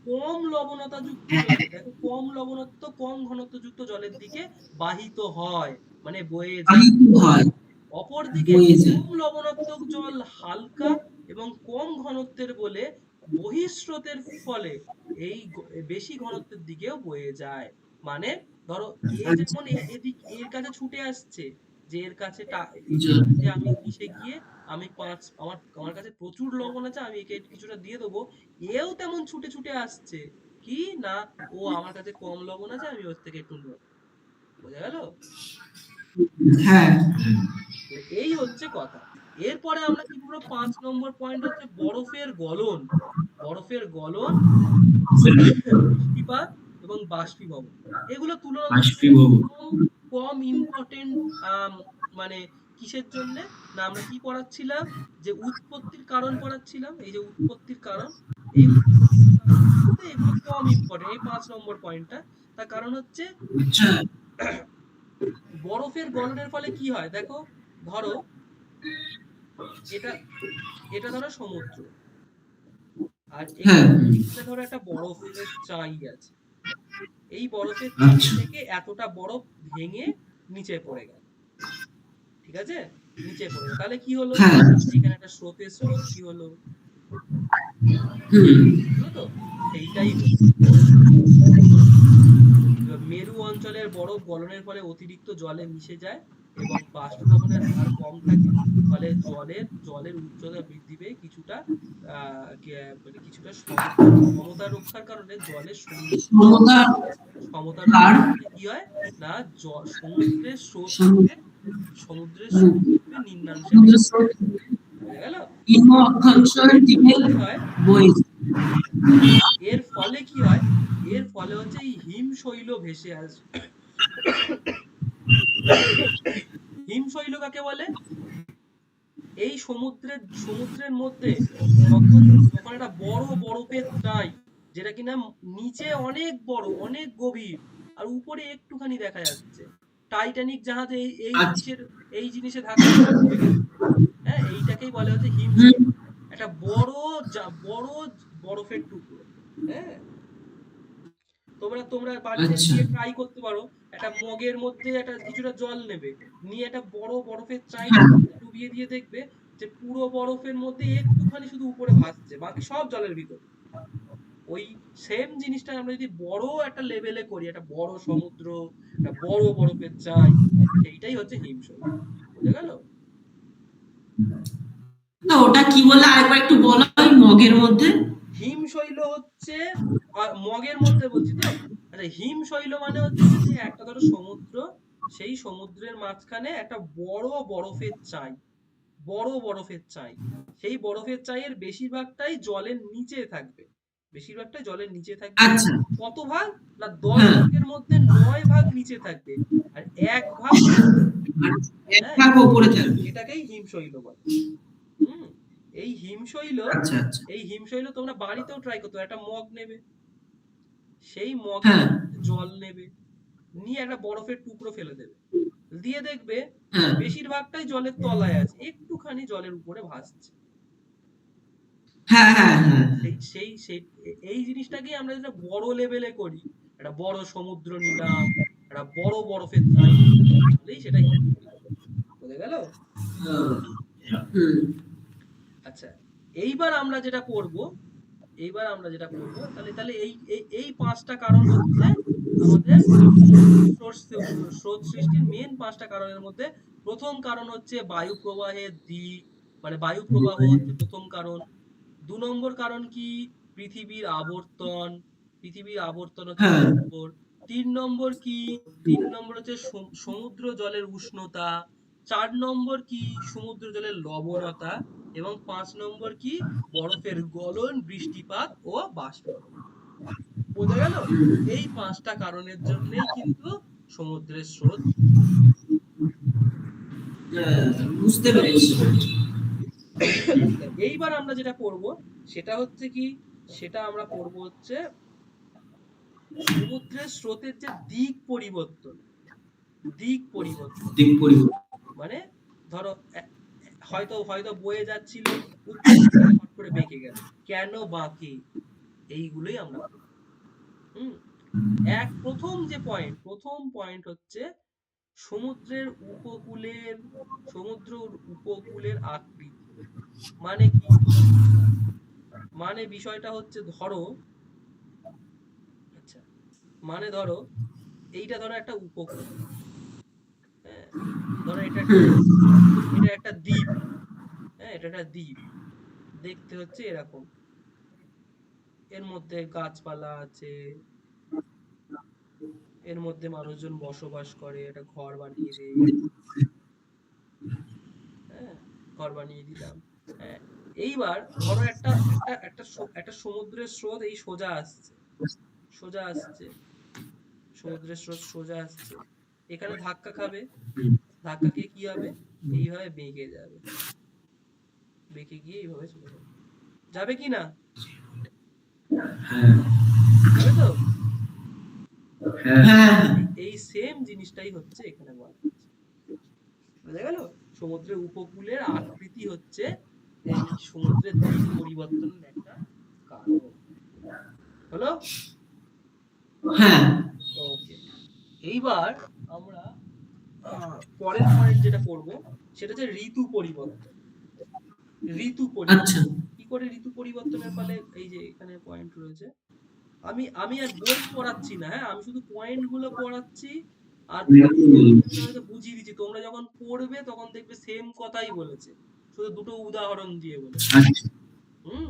কম লবণতা যুক্ত জলে, দেখো কম লবণত্ব কম ঘনত্ব যুক্ত জলের দিকে বাহিত হয়, মানে বয়ে যায়। বাহিত হয়, অপরদিকে বয়ে যায়। কম লবণাত্মক জল হালকা এবং কম ঘনত্বের বলে বহিঃস্রোতের ফলে বেশি ঘনত্বের দিকেও বয়ে যায়। মানে ধরো আচ্ছা, যেমন এদিক এর কাছে ছুটে আসছে, যে এর কাছে এর জল। কাছে আমি মিশে গিয়ে আমি আমার আমার কাছে প্রচুর লবণ আছে, আমি একে কিছুটা দিয়ে দেবো, এও তেমন ছুটে ছুটে আসছে, কি না, ও আমার কাছে কম লবণ আছে, আমি ওর থেকে একটু নেবো। বোঝা গেল? হ্যাঁ, এই হচ্ছে কথা। এরপরে আমরা কি করবো, 5 নম্বর পয়েন্ট হচ্ছে বরফের গলন। বরফের গলন, বৃষ্টিপাত এবং বাষ্পীভবন। এগুলো তুলনামূলকভাবে বাষ্পীভবন। কম কম ইম্পর্টেন্ট। মানে কিসের জন্য? না আমরা কি পড়াচ্ছিলাম, যে উৎপত্তির কারণ পড়াচ্ছিলাম, এই যে উৎপত্তির কারণ, এই উৎপত্তির কারণের মধ্যে এগুলো কম ইম্পর্টেন্ট, এই 5 নম্বর পয়েন্টটা। তার কারণ হচ্ছে আচ্ছা, বরফের গলনের ফলে কি হয় দেখো, ধরো এটা এটা ধরো সমুদ্র, আর হ্যাঁ, এখানে ধরো একটা বরফের চাই আছে। এই বরফের চাই আচ্ছা, থেকে এতটা বরফ ভেঙে নিচে পড়ে গেল, ঠিক আছে, নিচে পড়ে গেল, তাহলে কি হলো? হ্যাঁ, এখানে একটা স্রোতের সৃষ্টি হলো, হুম, হলো তো, সেইটাই হচ্ছে। এবার মেরু অঞ্চলের বরফ গলনের ফলে অতিরিক্ত জলে মিশে যায় এবং বাষ্পীভবনের হার কম থাকে, ফলে জলের উচ্চতা বৃদ্ধি পেয়ে কিছুটা মানে কিছুটা সমতা রক্ষার কারণে জলের সমতা সমতা আর রক্ষার কারণে কি হয় না, সমুদ্রের স্রোত সমুদ্র, থেকে, সমুদ্রের স্রোত থেকে নিম্নাংশে সমুদ্র নেমে যায়। স্রোত বোঝা গেল? নিম্ন অক্ষাংশের দিকে কি হয়, বয়ে যায়। এর ফলে কি হয়, এর ফলে হচ্ছে এই হিমশৈল ভেসে আসবে। হিমশৈল কাকে বলে? এই সমুদ্রের মধ্যে যখন যখন একটা বড় বরফের চাই, যেটা কিনা নিচে অনেক বড় অনেক গভীর, আর উপরে একটুখানি দেখা যাচ্ছে, টাইটানিক জাহাজে আচ্ছা, এই জিনিসে ধাক্কা খেয়ে ডুবে গেছে। হ্যাঁ, এইটাকেই বলে হচ্ছে হুম, হিমশৈল। একটা বড় বরফের টুকরো। হ্যাঁ, তোমরা তোমরা বাড়িতে আচ্ছা, গিয়ে ট্রাই করতে পারো, একটা মগের মধ্যে একটা কিছুটা জল নেবে, নিয়ে একটা বড় বরফের চাই হ্যাঁ, ডুবিয়ে দিয়ে দেখবে যে পুরো বরফের মধ্যে একটুখানি শুধু উপরে ভাসছে, বাকি সব জলের ভিতর। ওই সেম জিনিসটা আমরা যদি বড় একটা লেভেলে করি, একটা বড় সমুদ্র, একটা বড় বরফের চাই, সেইটাই হচ্ছে হিমশৈল। বুঝা গেল? না, ওটা কি বললে আরেকবার একটু বলো, ওই মগের মধ্যে। হিমশৈল হচ্ছে মগের মধ্যে বলছি তো। আচ্ছা, হিমশৈল মানে হচ্ছে যে একটা ধরো সমুদ্র, সেই সমুদ্রের মাঝখানে একটা বড় বরফের চাই, বড় বরফের চাই। সেই বরফের চাইয়ের বেশিরভাগটাই জলের নিচে থাকবে, বেশিরভাগটাই জলের নিচে থাকবে। আচ্ছা। কত ভাগ না, 10 হ্যাঁ। ভাগের মধ্যে 9 ভাগ নিচে থাকবে, আর 1 ভাগ উপরে থাকবে। আর এক হ্যাঁ, ভাগ ওপরে থাকবে। এটাকেই হিমশৈল বলে। হুম। এই হিমশৈল, আচ্ছা, আচ্ছা। এই হিমশৈল তোমরা বাড়িতেও ট্রাই করতে পারো। একটা মগ নেবে, সেই মগের হ্যাঁ, মধ্যে জল নেবে, নিয়ে একটা বরফের টুকরো ফেলে দেবে, দিয়ে দেখবে হ্যাঁ, বেশিরভাগটাই জলের তলায় আছে, একটুখানি জলের উপরে ভাসছে। হ্যাঁ, হ্যাঁ, হ্যাঁ। সেই সেই সেই এই জিনিসটাকেই আমরা যেটা বড় লেভেলে করি, একটা বড় সমুদ্র নিলাম, একটা বড় বরফের চাই নিলাম, তাহলেই সেটা হিমশৈল। বুঝে গেল? হুম। আচ্ছা, এইবার আমরা যেটা করব, এইবার আমরা যেটা করব, তাহলে তাহলে এই এই এই পাঁচটা কারণ হচ্ছে আমাদের স্রোত সৃষ্টির মেন পাঁচটা কারণের মধ্যে। প্রথম কারণ হচ্ছে বায়ু প্রবাহের দিক, মানে বায়ু প্রবাহ হচ্ছে প্রথম কারণ। 2 নম্বর কারণ কি? পৃথিবীর আবর্তন, পৃথিবীর আবর্তন হচ্ছে হ্যাঁ। 2 নম্বর। 3 নম্বর কি? 3 নম্বর হচ্ছে সমুদ্র জলের উষ্ণতা। 4 নম্বর কি? সমুদ্র জলের লবণতা। এবং 5 নম্বর কি? বরফের গলন, বৃষ্টিপাত ও বাষ্পীভবন। বোঝা গেল? এই পাঁচটা কারণের জন্যই কিন্তু সমুদ্রের স্রোত। হ্যাঁ, বুঝতে পেরেছি। এইবার আমরা যেটা করব সেটা হচ্ছে কি, সেটা আমরা করব হচ্ছে সমুদ্রের স্রোতের যে দিক পরিবর্তন, দিক পরিবর্তন। দিক পরিবর্তন। মানে ধরো হয়তো হয়তো বয়ে যাচ্ছিল উত্তর দিকে, হট করে বেঁকে গেল, কেন বাঁকে, এইগুলোই আমরা করব। হুম। প্রথম পয়েন্ট হচ্ছে সমুদ্রের উপকূলের, সমুদ্র উপকূলের আকৃতি। মানে কি? মানে বিষয়টা হচ্ছে ধরো, আচ্ছা, মানে ধরো এইটা ধরো একটা উপকূল, হ্যাঁ, ধরো এটা একটা, এটা একটা দ্বীপ, হ্যাঁ, এটা একটা দ্বীপ, দেখতে হচ্ছে এরকম, এর মধ্যে গাছপালা আছে, এর মধ্যে মানুষজন বসবাস করে, একটা ঘর বানিয়ে দেয়, হ্যাঁ, ঘর বানিয়ে দিলাম। হ্যাঁ, এইবার ধরো একটা একটা একটা একটা সমুদ্রের স্রোত এই সোজা আসছে, সোজা আসছে, সমুদ্রের স্রোত সোজা আসছে, এখানে ধাক্কা খাবে, ধাক্কা খেয়ে কি হবে? এইভাবে বেঁকে যাবে, বেঁকে গিয়ে এইভাবে চলে যাবে। যাবে কি না? হ্যাঁ, যাবে তো? হ্যাঁ, এই সেম জিনিসটাই হচ্ছে এখানে বলা হচ্ছে। বুঝা গেল? সমুদ্রের উপকূলের আকৃতি হচ্ছে এই সমুদ্রের দিক পরিবর্তনের একটা কারণ। হলো? হ্যাঁ। ওকে। এইবার আমরা পরের পয়েন্ট যেটা করব সেটা হচ্ছে ঋতু পরিবর্তন। ঋতু আচ্ছা। পরিবর্তন কি করে? ঋতু পরিবর্তনের ফলে এই যে এখানে পয়েন্ট রয়েছে, আমি আমি আর বই পড়াচ্ছি না, হ্যাঁ, আমি শুধু পয়েন্ট গুলো পড়াচ্ছি আর তোমাদেরকে বুঝিয়ে দিচ্ছি। তোমরা যখন পড়বে তখন দেখবে সেম কথাই বলেছে, শুধু দুটো উদাহরণ দিয়ে বলেছে। আচ্ছা, হুম।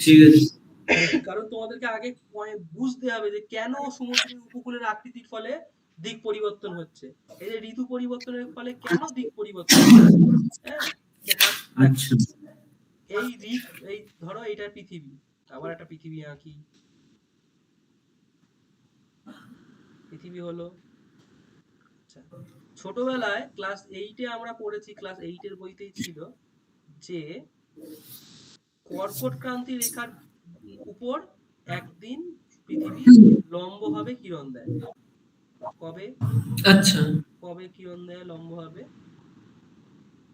ঠিক আছে। কারণ তোমাদেরকে আগে বুঝতে হবে যে কেন সমুদ্রের উপকূলের আকৃতির ফলে দিক পরিবর্তন হচ্ছে, এই যে ঋতু পরিবর্তনের ফলে কেন দিক পরিবর্তন হচ্ছে। হ্যাঁ, দেখো আচ্ছা। এই এই ধরো এটা পৃথিবী, আবার একটা পৃথিবী আঁকি, পৃথিবী হলো। আচ্ছা, ছোটবেলায় ক্লাস 8-এ আমরা পড়েছি, ক্লাস 8-এর বইতেই ছিল যে কর্কট ক্রান্তি রেখার উপর একদিন পৃথিবী লম্বভাবে কিরণ দেয়। কবে? আচ্ছা। কবে কিরণ দেয় লম্বভাবে?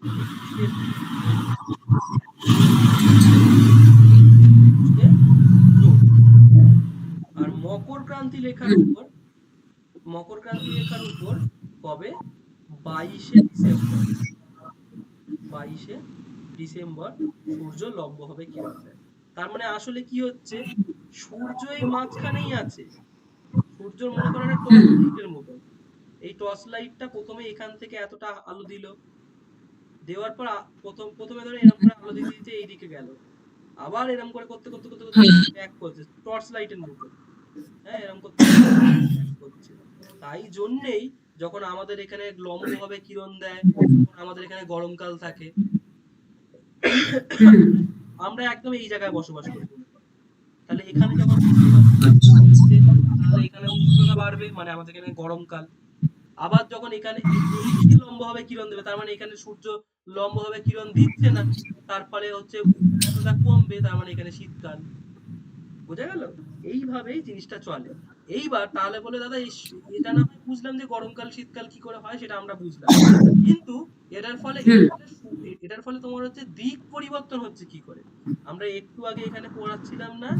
21শে জুন। আর মকর ক্রান্তি রেখার উপর, মকর ক্রান্তি রেখার উপর কবে? 22শে ডিসেম্বর। 22শে ডিসেম্বর সূর্য লম্বভাবে কিরণ দেয়। তার মানে আসলে কি হচ্ছে? সূর্য এই মাঝখানেই আছে। সূর্যর মনে করো একটা টর্চ লাইটের মতো। এই টর্চ লাইটটা প্রথমে এখান থেকে এতটা আলো দিল, দেওয়ার পর প্রথমে ধরো এরকম করে আলো দিতে দিতে এইদিকে গেল, আবার এরকম করে করতে করতে করতে করতে ব্যাক করছে টর্চ লাইটের মতো। হ্যাঁ, এরকম করতে করতে back করছে। তাই জন্যেই যখন আমাদের এখানে লম্বভাবে কিরণ দেয়, তখন আমাদের এখানে গরমকাল থাকে। আমরা একদম এই জায়গায় বসবাস করি মনে করো। তাহলে এখানে যখন হচ্ছে, তাহলে এখানে উষ্ণতা বাড়বে, মানে আমাদের এখানে গরমকাল। আবার যখন এখানে এইদিকে লম্বভাবে কিরণ দেবে, তার মানে এখানে সূর্য লম্বভাবে কিরণ দিচ্ছে না, তার ফলে হচ্ছে উষ্ণতা কমবে, তার মানে এখানে শীতকাল। বোঝা গেল? এইভাবেই জিনিসটা চলে। এইবার তাহলে বলে দাদা এটা না হয় বুঝলাম যে গরমকাল শীতকাল কি করে হয়, সেটা আমরা বুঝলাম, কিন্তু এটার ফলে তোমার হচ্ছে দিক পরিবর্তন হচ্ছে কি করে। আমরা একটু আগে এখানে পড়াচ্ছিলাম না,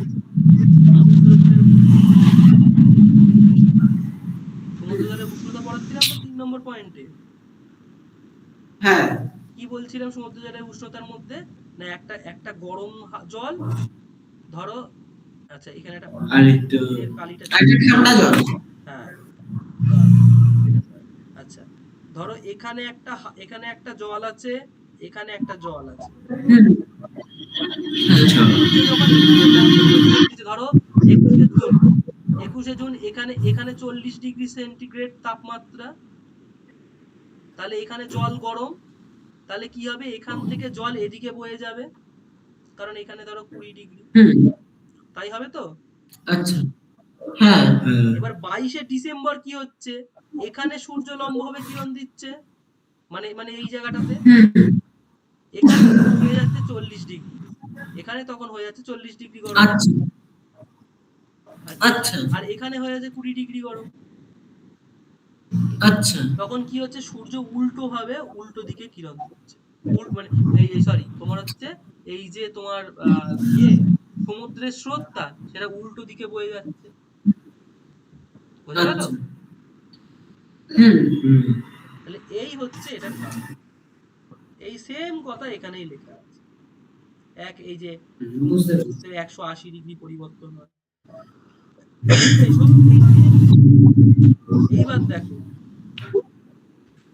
সমুদ্র জলের উষ্ণতা পড়াচ্ছিলাম না 3 নম্বর পয়েন্টে। হ্যাঁ, কি বলছিলাম সমুদ্র জলের উষ্ণতার মধ্যে? না একটা একটা গরম জল, ধরো, আচ্ছা এখানে একটা আর একটু এর কালিটা ঠান্ডা জল। হ্যাঁ, আচ্ছা ধরো এখানে একটা জল আছে, এখানে একটা জল আছে। সূর্য যখন ধরো 21শে জুন, 21শে জুন এখানে এখানে 40 ডিগ্রি সেন্টিগ্রেড তাপমাত্রা, তাহলে এখানে জল গরম, তাহলে কি হবে, এখান থেকে জল এদিকে বয়ে যাবে, কারণ এখানে ধরো 20 ডিগ্রি, তাই হবে তো? আচ্ছা, হ্যাঁ, এবার 22শে ডিসেম্বর কি হচ্ছে, এখানে সূর্য লম্বভাবে কিরণ দিচ্ছে, মানে মানে এই জায়গাটাতে এখানে হয়ে যাচ্ছে 40 ডিগ্রি, এখানে তখন হয়ে যাচ্ছে 40 ডিগ্রি গরম। আচ্ছা, আচ্ছা, আর এখানে হয়ে যাচ্ছে 20 ডিগ্রি গরম। আচ্ছা, তখন কি হচ্ছে, সূর্য উল্টো ভাবে উল্টো দিকে কিরণ দিচ্ছে, মানে সরি তোমার হচ্ছে এই যে তোমার ইয়ে সমুদ্রের স্রোতটা সেটা উল্টো দিকে বয়ে যাচ্ছে। বোঝা গেল? আচ্ছা, তাহলে এই হচ্ছে এটার কারণ। এই সেম কথা এখানেই লেখা আছে, এই যে বুঝতে পেরেছি। 180 ডিগ্রি পরিবর্তন হয়। এইসব এইবার দেখো,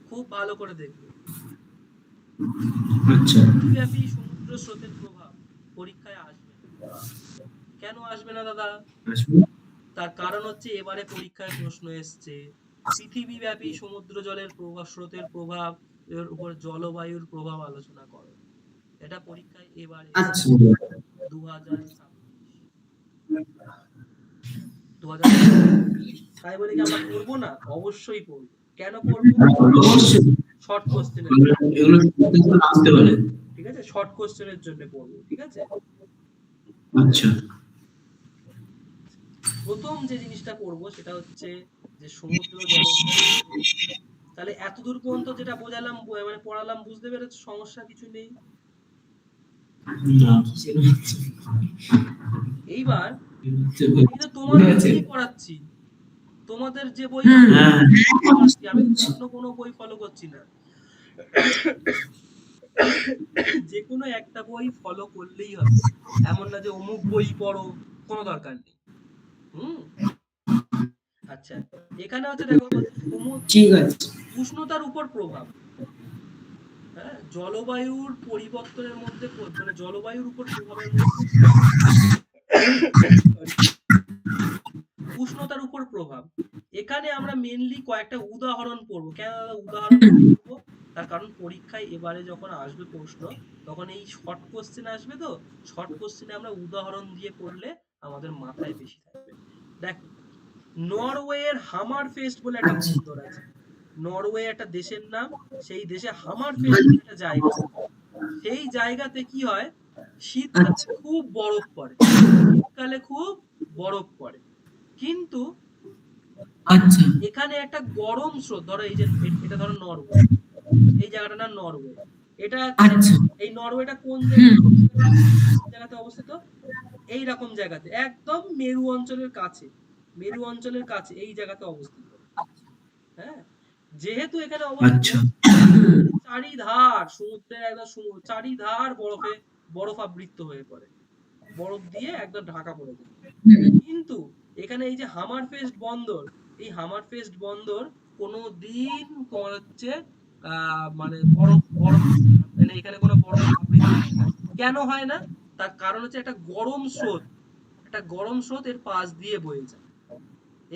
খুব ভালো করে দেখবে, আচ্ছা, ব্যাপী সমুদ্র স্রোতের প্রভাব পরীক্ষায় আসবে না। কেন আসবে না দাদা? তার কারণ হচ্ছে এবারে পরীক্ষায় প্রশ্ন এসছে পৃথিবীব্যাপী সমুদ্র জলের প্রভাব, স্রোতের প্রভাব এর উপর জলবায়ুর প্রভাব আলোচনা করো। এটা পরীক্ষায় এবারে আচ্ছা, 2026। তাই বলে কি আমরা পড়বো না? অবশ্যই পড়বো। কেন পড়বো? শর্ট কোশ্চেনের জন্য। ঠিক আছে, শর্ট কোশ্চেনের জন্য পড়বো। ঠিক আছে, আচ্ছা, প্রথম যে জিনিসটা পড়বো সেটা হচ্ছে যে সমুদ্র জল। তাহলে এতদূর পর্যন্ত যেটা বোঝালাম মানে পড়ালাম, বুঝতে পেরেছো? সমস্যা কিছু নেই। এইবার তোমাদের কি পড়াচ্ছি, তোমাদের যে বই আমি অন্য কোনো বই ফলো করছি না, যে কোনো একটা বই ফলো করলেই হবে, এমন না যে অমুক বই পড়ো, কোনো দরকার নেই। আচ্ছা, এখানে হচ্ছে দেখো ঠিক আছে, উষ্ণতার উপর প্রভাব। হ্যাঁ, জলবায়ুর পরিবর্তনের মধ্যে, মানে জলবায়ুর উপর প্রভাবের মধ্যে উষ্ণতার উপর প্রভাব। এখানে আমরা মেনলি কয়েকটা উদাহরণ পড়বো। কেন উদাহরণ পড়বো? তার কারণ পরীক্ষায় এবারে যখন আসবে প্রশ্ন, তখন এই শর্ট কোশ্চেন আসবে, তো শর্ট কোশ্চেনে আমরা উদাহরণ দিয়ে পড়লে আমাদের মাথায় বেশি থাকবে। দেখো, নরওয়ের হামার ফেস্ট বলে একটা বন্দর আছে। নরওয়ে একটা দেশের নাম, সেই দেশে হামার ফেস্ট বলে একটা জায়গা, সেই জায়গাতে কি হয়, শীতকালে খুব বরফ পড়ে, শীতকালে খুব বরফ পড়ে, কিন্তু এখানে একটা গরম স্রোত, ধরো এই যে এটা ধরো নরওয়ে, এই জায়গাটার নাম নরওয়ে। এটা এই নরওয়েটা কোন জায়গাতে অবস্থিত? এই রকম জায়গাতে, একদম মেরু অঞ্চলের কাছে, মেরু অঞ্চলের কাছে এই জায়গাতে অবস্থিত। হ্যাঁ, যেহেতু এখানে অবস্থিত, চারিধার সমুদ্রের একদম চারিধার বরফে বরফ আবৃত হয়ে পড়ে। বরফ দিয়ে একদম ঢাকা পড়ে যায়। হুম। কিন্তু এখানে এই যে হামারফেস্ট বন্দর, এই হামারফেস্ট বন্দর কোনোদিন তোমার হচ্ছে মানে বরফ বরফ মানে এখানে কোনো বরফ আবৃত হয় না। কেন হয় না? তার কারণ হচ্ছে একটা গরম স্রোত এর পাশ দিয়ে বয়ে যায়।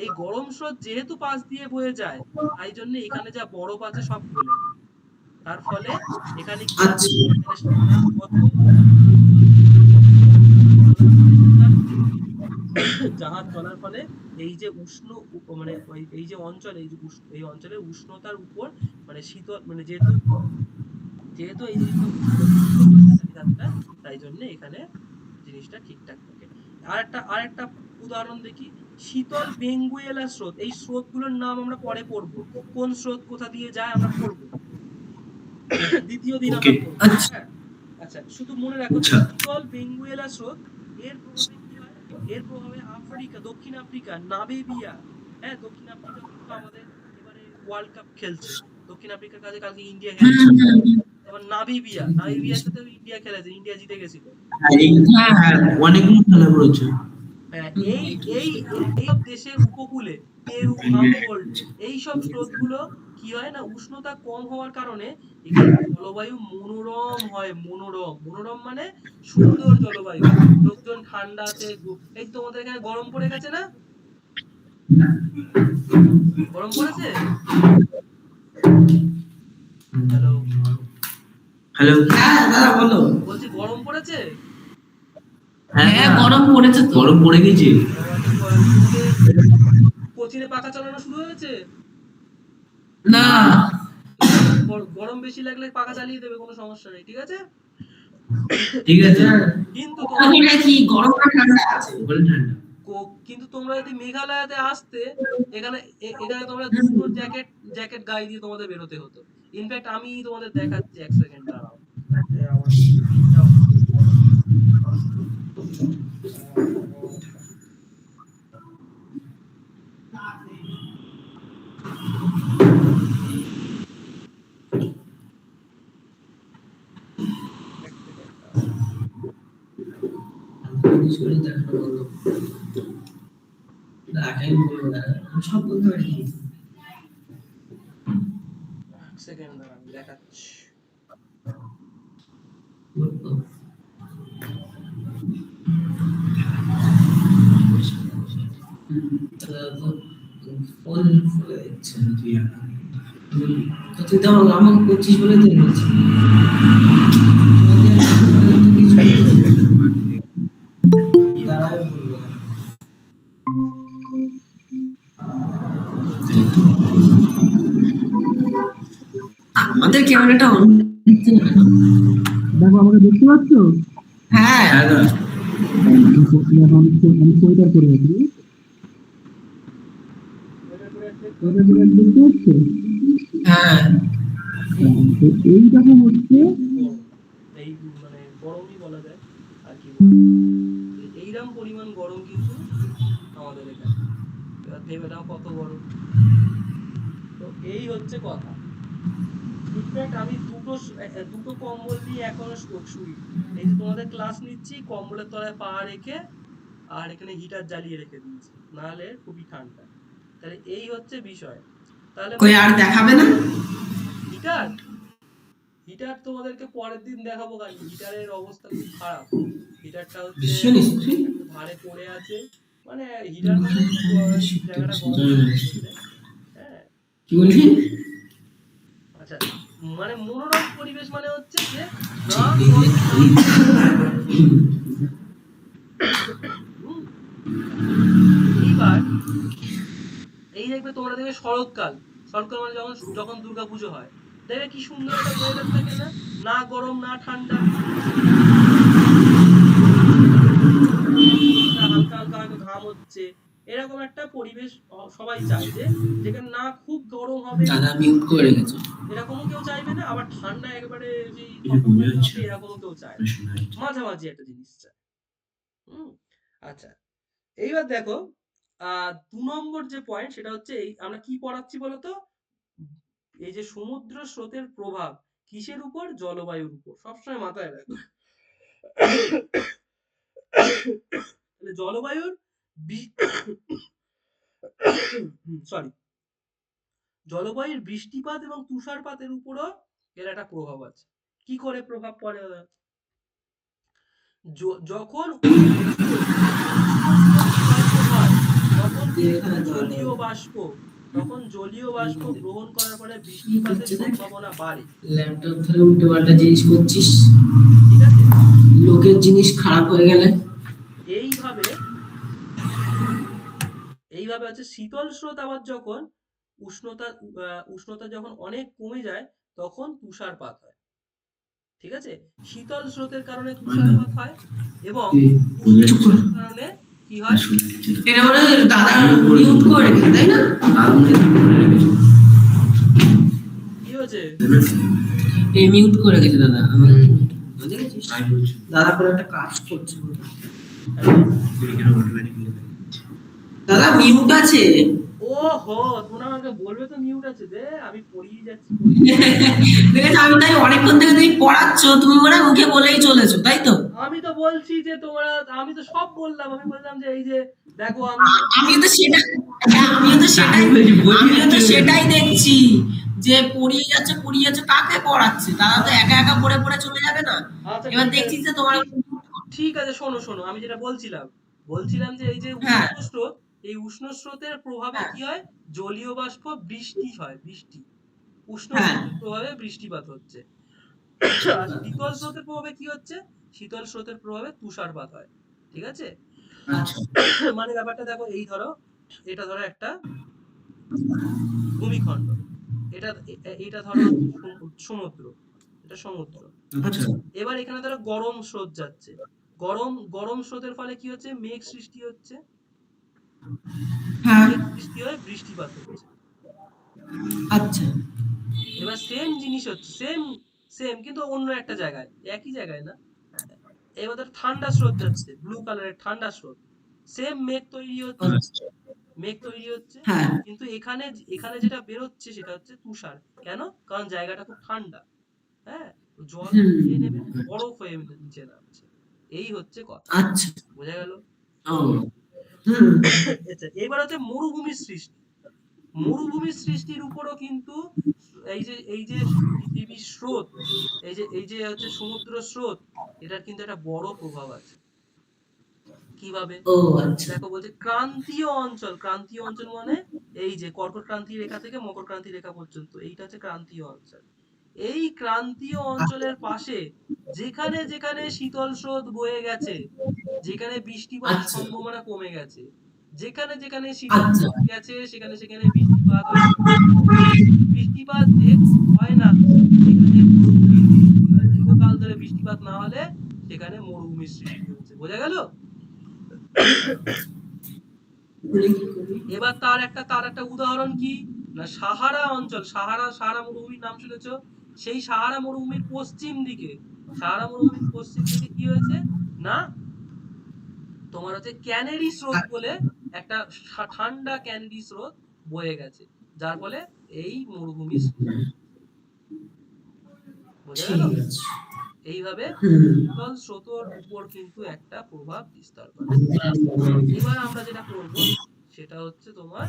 এই গরম স্রোত যেহেতু পাশ দিয়ে বয়ে যায়, তাই জন্য এখানে যা বরফ আছে সব গলে যায়। তার ফলে এখানে কি হয়, আচ্ছা। এখানে সারা বছর জাহাজ চলার ফলে এই যে উষ্ণ মানে এই যে অঞ্চল, এই অঞ্চলের উষ্ণতার উপর মানে শীতল মানে যেহেতু যেহেতু এই জিনিসটা উষ্ণ মাঝারি ধাতুটা, তাই জন্য এখানে জিনিসটা ঠিকঠাক থাকে। আরেকটা উদাহরণ দেখি, শীতল বেঙ্গুয়েলা স্রোত। এই স্রোতগুলোর নাম আমরা পরে পড়বো, কোন স্রোত কোথা দিয়ে যায় আমরা পড়বো, দ্বিতীয় দিন ওকে। আমরা পড়বো। আচ্ছা। হ্যাঁ, আচ্ছা, শুধু মনে রাখো যে আচ্ছা। শীতল বেঙ্গুয়েলা স্রোত, এর প্রভাবে কি হয়, এর প্রভাবে দক্ষিণ আফ্রিকা, নামিবিয়া, হ্যাঁ দক্ষিণ আফ্রিকা কিন্তু আমাদের এবারে ওয়ার্ল্ড কাপ খেলছে। দক্ষিণ আফ্রিকার কাছে কালকে ইন্ডিয়া হুম, হেরেছে। হুম, হুম। তারপর নামিবিয়ার সাথে ইন্ডিয়া খেলেছে, ইন্ডিয়া জিতে গেছিল। হ্যাঁ, হ্যাঁ, অনেকগুলো খেলা করেছে। হ্যাঁ, এই এই এইসব দেশের উপকূলে পেরু, হাম্বোল্ট, এইসব স্রোতগুলো কি হয় না, উষ্ণতা কম হওয়ার কারণে এখানে জলবায়ু মনোরম হয়। মনোরম মনোরম মানে সুন্দর জলবায়ু, লোকজন ঠান্ডাতে এই তোমাদের এখানে গরম পড়ে গেছে না? গরম পড়েছে? Hello, hello. হ্যাঁ দাদা বলো। বলছি গরম পড়েছে? হ্যাঁ গরম পড়েছে তো। গরম পড়ে গেছে। তোমাদের কোচিনে পাখা চালানো শুরু হয়েছে? না। গরম বেশি লাগলে পাখা চালিয়ে দেবে, কোনো সমস্যা নেই, ঠিক আছে? ঠিক আছে। কিন্তু তোমরা ওখানে কি গরম না ঠান্ডা আছে? ওখানে ঠান্ডা। কিন্তু তোমরা যদি মেঘালয়াতে আসতে, এখানে এখানে তোমরা দুটো জ্যাকেট গায়ে দিয়ে তোমাদের বেরোতে হতো। ইনফ্যাক্ট আমি তোমাদের দেখাচ্ছি, এক সেকেন্ড দাঁড়াও। আমার স্ক্রিনটা অন করি। এক সেকেন্ড দাঁড়াও। শরীর দেখানো বন্ধ। দেখাই বলবো না। আমি সব বলতে পারি। এক সেকেন্ড দাঁড়াও, আমি দেখাচ্ছি। ফোন ফলে দিচ্ছে না তুই আর। তো তুই তো আমাকে করছিস বলে তুই বলছিস। দাঁড়াই বলবো। আমাদের ক্যামেরাটা অন দিচ্ছে না কেন? দেখো আমাকে দেখতে পাচ্ছ? হ্যাঁ। আমি সোয়েটার পরে আছি। সোয়েটার পরে আছি, দেখতে পাচ্ছ? হ্যাঁ। তো এই দেখো হচ্ছে গরম, এই মানে গরমই বলা যায়, আর কি বলবো, এইরকম পরিমাণ গরম কিন্তু আমাদের এখানে। এবার ভেবে নাও কত গরম। তো এই হচ্ছে কথা। ইনফ্যাক্ট আমি দুটো কম্বল দিয়ে এখনো শুই। এই যে তোমাদের ক্লাস নিচ্ছি, কম্বলের তলায় পা রেখে, আর এখানে হিটার জ্বালিয়ে রেখে দিয়েছি, নাহলে খুবই ঠান্ডা। তাহলে এই হচ্ছে বিষয়। তাহলে কই আর দেখাবে না? হিটার হিটার তোমাদেরকে পরের দিন দেখাবো। কারণ হিটারের অবস্থা খুব খারাপ। হিটারটা হচ্ছে ভীষণ স্ত্রী। একটু ধারে পড়ে আছে, মানে হিটার মানে একটু জায়গাটা গরম করছে। হ্যাঁ, কি বললি? আচ্ছা, মানে মনোরম পরিবেশ মানে হচ্ছে যে না গরম না হুম, এইবার এই দেখবে, তোমরা দেখবে শরৎকাল মানে যখন যখন দুর্গাপুজো হয়, দেখবে কি সুন্দর একটা ওয়েদার থাকে না, না গরম না ঠান্ডা, হালকা হালকা হয়তো ঘাম হচ্ছে, এরকম একটা পরিবেশ সবাই চায়, যে যেখানে না খুব গরম হবে, দাদা মিউট করে রেখেছে। এরকমও কেউ চাইবে না, আবার ঠান্ডা একবারে যে এটা বোঝা কনকনে যাচ্ছে তাপে না। এরকমও কেউ চায় না। শোনা যাচ্ছে। মাঝামাঝি একটা জিনিস চায়। হুম, আচ্ছা, এইবার দেখো 2 নম্বর যে পয়েন্ট, সেটা হচ্ছে এই আমরা কি পড়াচ্ছি বলতো, এই যে সমুদ্র স্রোতের প্রভাব কিসের উপর, জলবায়ুর উপর, সবসময় মাথায় রাখবে। তাহলে জলবায়ুর সরি জলবায়ুর বৃষ্টিপাত এবং তুষারপাতের উপরও এর একটা প্রভাব আছে। কি করে প্রভাব পড়ে দাদা? যখন তখন জলীয় বাষ্প গ্রহণ করার ফলে বৃষ্টিপাতের সম্ভাবনা বাড়ে। ল্যাপটপ ধরে উল্টো পাল্টা জিনিস করছিস, ঠিক আছে? লোকের জিনিস খারাপ হয়ে গেলে। এইভাবে হচ্ছে শীতল স্রোত আবার যখন উষ্ণতা যখন অনেক কমে যায় তখন তুষারপাত হয়। ঠিক আছে? শীতল স্রোতের কারণে তুষারপাত হয় এবং উষ্ণ কারণে কি হয়? এটা মানে দাদা মিউট করে রেখে, তাই না? কি হয়েছে? এই মিউট করে গেছে দাদা আমার। দেখেছিস দাদা কোনো একটা কাজ করছে, দাদা মিউট আছে। ওহো, তোমরা আমাকে বলবে তো মিউট আছে, দে আমি পড়িয়ে যাচ্ছি। দেখেছ, আমি তাই অনেকক্ষণ থেকে তুমি পড়াচ্ছ, তুমি মনে হয় মুখে বলেই চলেছো, তাই তো? আমি তো বলছি যে তোমরা, আমি তো সব বললাম, আমি বললাম যে এই যে দেখো আমি আমিও তো সেটাই দেখছি যে পড়িয়ে যাচ্ছে কাকে পড়াচ্ছে? দাদা তো একা একা পড়ে পড়ে চলে যাবে না। আচ্ছা, এবার ঠিক দেখছি আছে, যে তোমার ঠিক আছে, শোনো আমি যেটা বলছিলাম যে এই যে হ্যাঁ উষ্ণ স্রোত, এই উষ্ণ স্রোতের প্রভাবে কি হয়? জলীয় বাষ্প বৃষ্টি হয়, উষ্ণ হ্যাঁ স্রোতের প্রভাবে বৃষ্টিপাত হচ্ছে। আর শীতল স্রোতের প্রভাবে কি হচ্ছে? শীতল স্রোতের প্রভাবে তুষারপাত হয়। ঠিক আছে? আচ্ছা মানে ব্যাপারটা দেখো, এই ধরো, এটা ধরো একটা ভূমিখণ্ড, এটা ধরো সমুদ্র, এটা সমুদ্র। আচ্ছা এবার এখানে ধরো গরম স্রোত যাচ্ছে, গরম স্রোতের ফলে কি হচ্ছে? মেঘ সৃষ্টি হচ্ছে, হ্যাঁ মেঘ সৃষ্টি হয়ে বৃষ্টিপাত হচ্ছে। আচ্ছা এবার সেম জিনিস হচ্ছে, সেম কিন্তু অন্য একটা জায়গায়, একই জায়গায় না। এবার ধর ঠান্ডা স্রোত যাচ্ছে, ব্লু কালারের ঠান্ডা স্রোত, সেম মেঘ তৈরি হচ্ছে, হ্যাঁ কিন্তু এখানে যেটা বেরোচ্ছে সেটা হচ্ছে তুষার। কেন? কারণ জায়গাটা খুব ঠান্ডা। হ্যাঁ, জল শুকিয়ে নেবে, বরফ হয়ে নিচে নামছে। এই হচ্ছে কথা। আচ্ছা বোঝা গেল? ও হুম আচ্ছা, এবার হচ্ছে মরুভূমির সৃষ্টির উপরও কিন্তু এই যে পৃথিবীর স্রোত, এই যে হচ্ছে সমুদ্র স্রোত, এটার কিন্তু একটা বড় প্রভাব আছে। কিভাবে? ও আচ্ছা দেখো, বলছে ক্রান্তীয় অঞ্চল মানে এই যে কর্কট ক্রান্তি রেখা থেকে মকর ক্রান্তি রেখা পর্যন্ত, এইটা হচ্ছে ক্রান্তীয় অঞ্চল। এই ক্রান্তীয় অঞ্চলের পাশে যেখানে যেখানে শীতল স্রোত বয়ে গেছে, যেখানে বৃষ্টিপাতের আচ্ছা সম্ভাবনা কমে গেছে, যেখানে যেখানে শীতল আচ্ছা স্রোত গেছে সেখানে সেখানে বৃষ্টিপাত হয়েছে। বৃষ্টিপাত হয় না, সেখানে মরুভূমির সৃষ্টি হয়। দীর্ঘকাল ধরে বৃষ্টিপাত না হলে সেখানে মরুভূমির সৃষ্টি হচ্ছে। বোঝা গেল? এবার তার একটা উদাহরণ কি না, সাহারা অঞ্চল, সাহারা মরুভূমির নাম শুনেছো? সেই সাহারা মরুভূমির পশ্চিম দিকে কি হয়েছে না, তোমার হচ্ছে ক্যানেরি স্রোত বলে একটা ঠান্ডা ক্যানেরি স্রোত বয়ে গেছে, যার ফলে এই মরুভূমির সৃষ্টি। বোঝা গেল? ঠিক আছে এইভাবে হুম শীতল স্রোতের উপর কিন্তু একটা প্রভাব বিস্তার করে। এবার আমরা যেটা করব সেটা হচ্ছে তোমার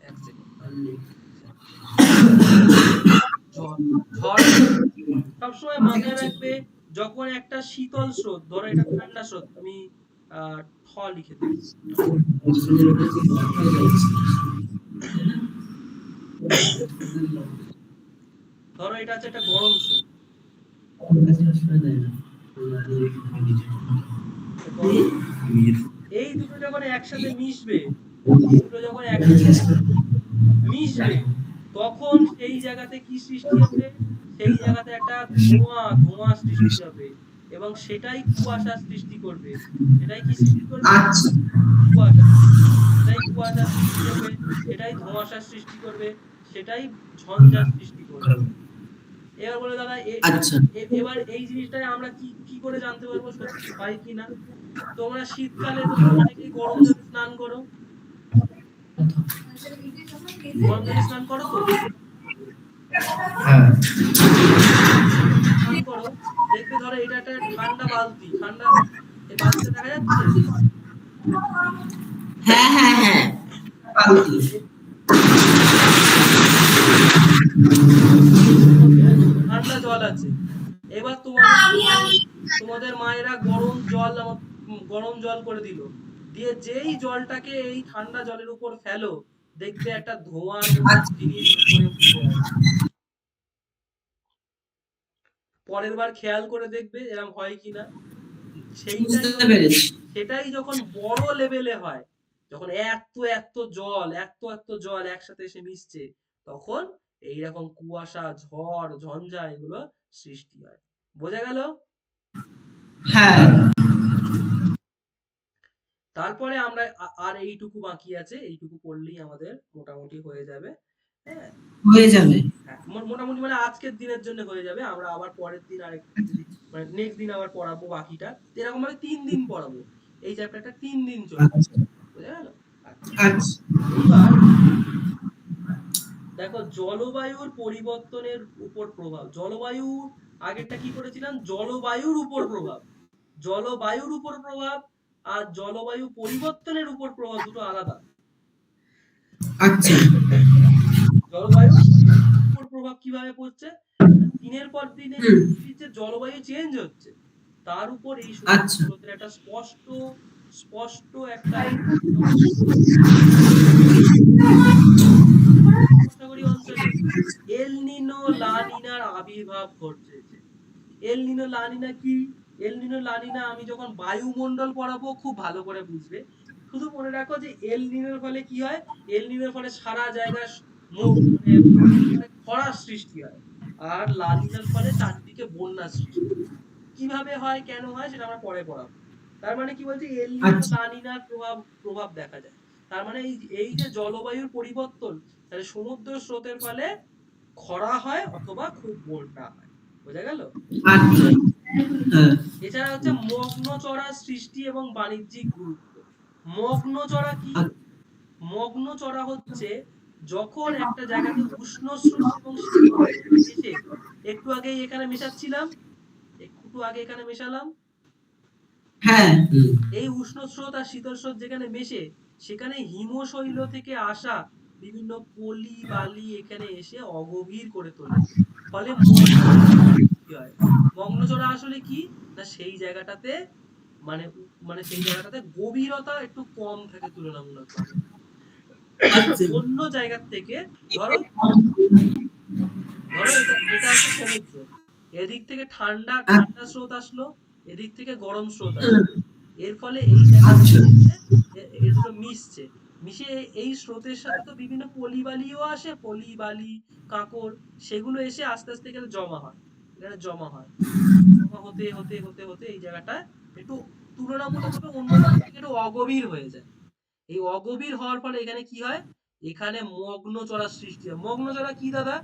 এক সেকেন্ড, ঝড়। সবসময় মাথায় রাখবে, যখন একটা শীতল স্রোত, ধরো এটা ঠান্ডা স্রোত, আমি ঠ লিখে দিই। ধরো এটা হচ্ছে একটা গরম স্রোত, এই দুটো যখন একসাথে মিশবে তখন সেই জায়গাতে কি সৃষ্টি হবে? সেই জায়গাতে একটা ধোঁয়া সৃষ্টি হবে এবং সেটাই কুয়াশা সৃষ্টি করবে। সেটাই কি সৃষ্টি করবে? আচ্ছা কুয়াশা। সেটাই কুয়াশা সৃষ্টি করবে, সেটাই ধোঁয়াশা সৃষ্টি করবে, সেটাই ঝঞ্ঝার সৃষ্টি করবে। এবার বলে দাদা, আচ্ছা এবার এই জিনিসটাই আমরা কি করে জানতে পারবো সত্যি হয় কিনা? তোমরা শীতকালে তোমরা অনেকেই গরম জলে স্নান করো, স্নান করো তো? হ্যাঁ স্নান করো, দেখবে ধরো এটা একটা ঠান্ডা বালতি, ঠান্ডা, এই বালতিটা দেখা যাচ্ছে, হ্যাঁ হ্যাঁ হ্যাঁ, বালতি। ঠান্ডা জল আছে। এবার তোমাদের মায়েরা গরম জল করে দিল, দিয়ে যেই জলটাকে এই ঠান্ডা জলের উপর ফেলো, দেখবে একটা ধোঁয়ার মতো জিনিস উপরে উঠে আসে। পরের বার খেয়াল করে দেখবে এরকম হয় কিনা। বুঝতে পেরেছি। সেটাই যখন বড় লেভেলে হয়, যখন এত জল একসাথে এসে মিশছে, তখন এইরকম কুয়াশা, ঝড়, ঝঞ্ঝা এগুলো সৃষ্টি হয়। বোঝা গেল? হ্যাঁ। তারপরে আমরা আর এইটুকু বাকি আছে, এইটুকু পড়লেই আমাদের মোটামুটি হয়ে যাবে। হ্যাঁ, হয়ে যাবে। হ্যাঁ, মোটামুটি মানে আজকের দিনের জন্য হয়ে যাবে। আমরা আবার পরের দিন মানে নেক্সট দিন আবার পড়াবো বাকিটা। এরকম ভাবে 3 দিন পড়াবো। এই চ্যাপ্টারটা 3 দিন চলবে। বুঝা গেল? আচ্ছা। এইবার দেখো জলবায়ুর পরিবর্তনের উপর প্রভাব। জলবায়ু আগেরটা কি করেছিলাম? জলবায়ুর উপর প্রভাব। জলবায়ুর উপর প্রভাব আর জলবায়ু পরিবর্তনের উপর প্রভাব দুটো আলাদা। আচ্ছা। জলবায়ু উপর প্রভাব কিভাবে পড়ছে? দিনের পর দিনে যে জলবায়ু চেঞ্জ হচ্ছে, তার উপর এই স্রোতের একটা স্পষ্ট একটা অঞ্চলে এল নিনো লা নিনার আবির্ভাব ঘটছে। এল নিনো লা নিনা কি? এল নিনো লা নিনা আমি যখন বায়ুমণ্ডল পড়াবো খুব ভালো করে বুঝবে। শুধু মনে রাখো যে এল নিনোর ফলে কি হয়? এল নিনোর ফলে সারা জায়গায় খরার সৃষ্টি হয়, আর লা নিনার ফলে চারদিকে বন্যা সৃষ্টি হয়। কিভাবে হয়, কেন হয়, সেটা আমরা পরে পড়াবো। তার মানে কি বলছে? এল নিনো লা নিনার প্রভাব দেখা যায়। তার মানে এই যে জলবায়ুর পরিবর্তন, তাহলে সমুদ্র স্রোতের ফলে খরা হয় অথবা খুব বন্যা হয়। বোঝা গেল? আচ্ছা। এছাড়া হচ্ছে মগ্নচড়া সৃষ্টি এবং বাণিজ্যিক গুরুত্ব। মগ্নচড়া কি? মগ্নচড়া হচ্ছে যখন একটা জায়গাতে উষ্ণ স্রোত এবং শীতল এসে, একটু আগে এখানে মেশাচ্ছিলাম, একটু আগে এখানে মেশালাম, হ্যাঁ, এই উষ্ণ স্রোত আর শীতল স্রোত যেখানে মেশে, সেখানে হিমশৈল থেকে আসা বিভিন্ন পলি বালি এখানে এসে অগভীর করে তোলে, ফলে মগ্নচড়া আসলে কি না, সেই জায়গাটাতে মানে মানে সেই জায়গাটাতে গভীরতা একটু কম থাকে তুলনামূলকভাবে অন্য জায়গার থেকে। ধরো ধরো এটা হচ্ছে সমুদ্র, এদিক থেকে ঠান্ডা স্রোত আসলো, এদিক থেকে গরম স্রোত আসলো, এর ফলে এই এর দুটো মিশে এই স্রোতের সাথে তো বিভিন্ন পলি বালিও আসে, পলি বালি কাঁকড়, সেগুলো এসে আস্তে আস্তে এখানে জমা হয়। জমা হতে হতে হতে হতে এই জায়গাটা একটু তুলনামূলকভাবে অন্য জায়গা থেকে একটু অগভীর হয়ে যায়। এই অগভীর হওয়ার ফলে এখানে কি হয়? এখানে মগ্নচড়ার সৃষ্টি হয়। মগ্নচড়া কি দাদা?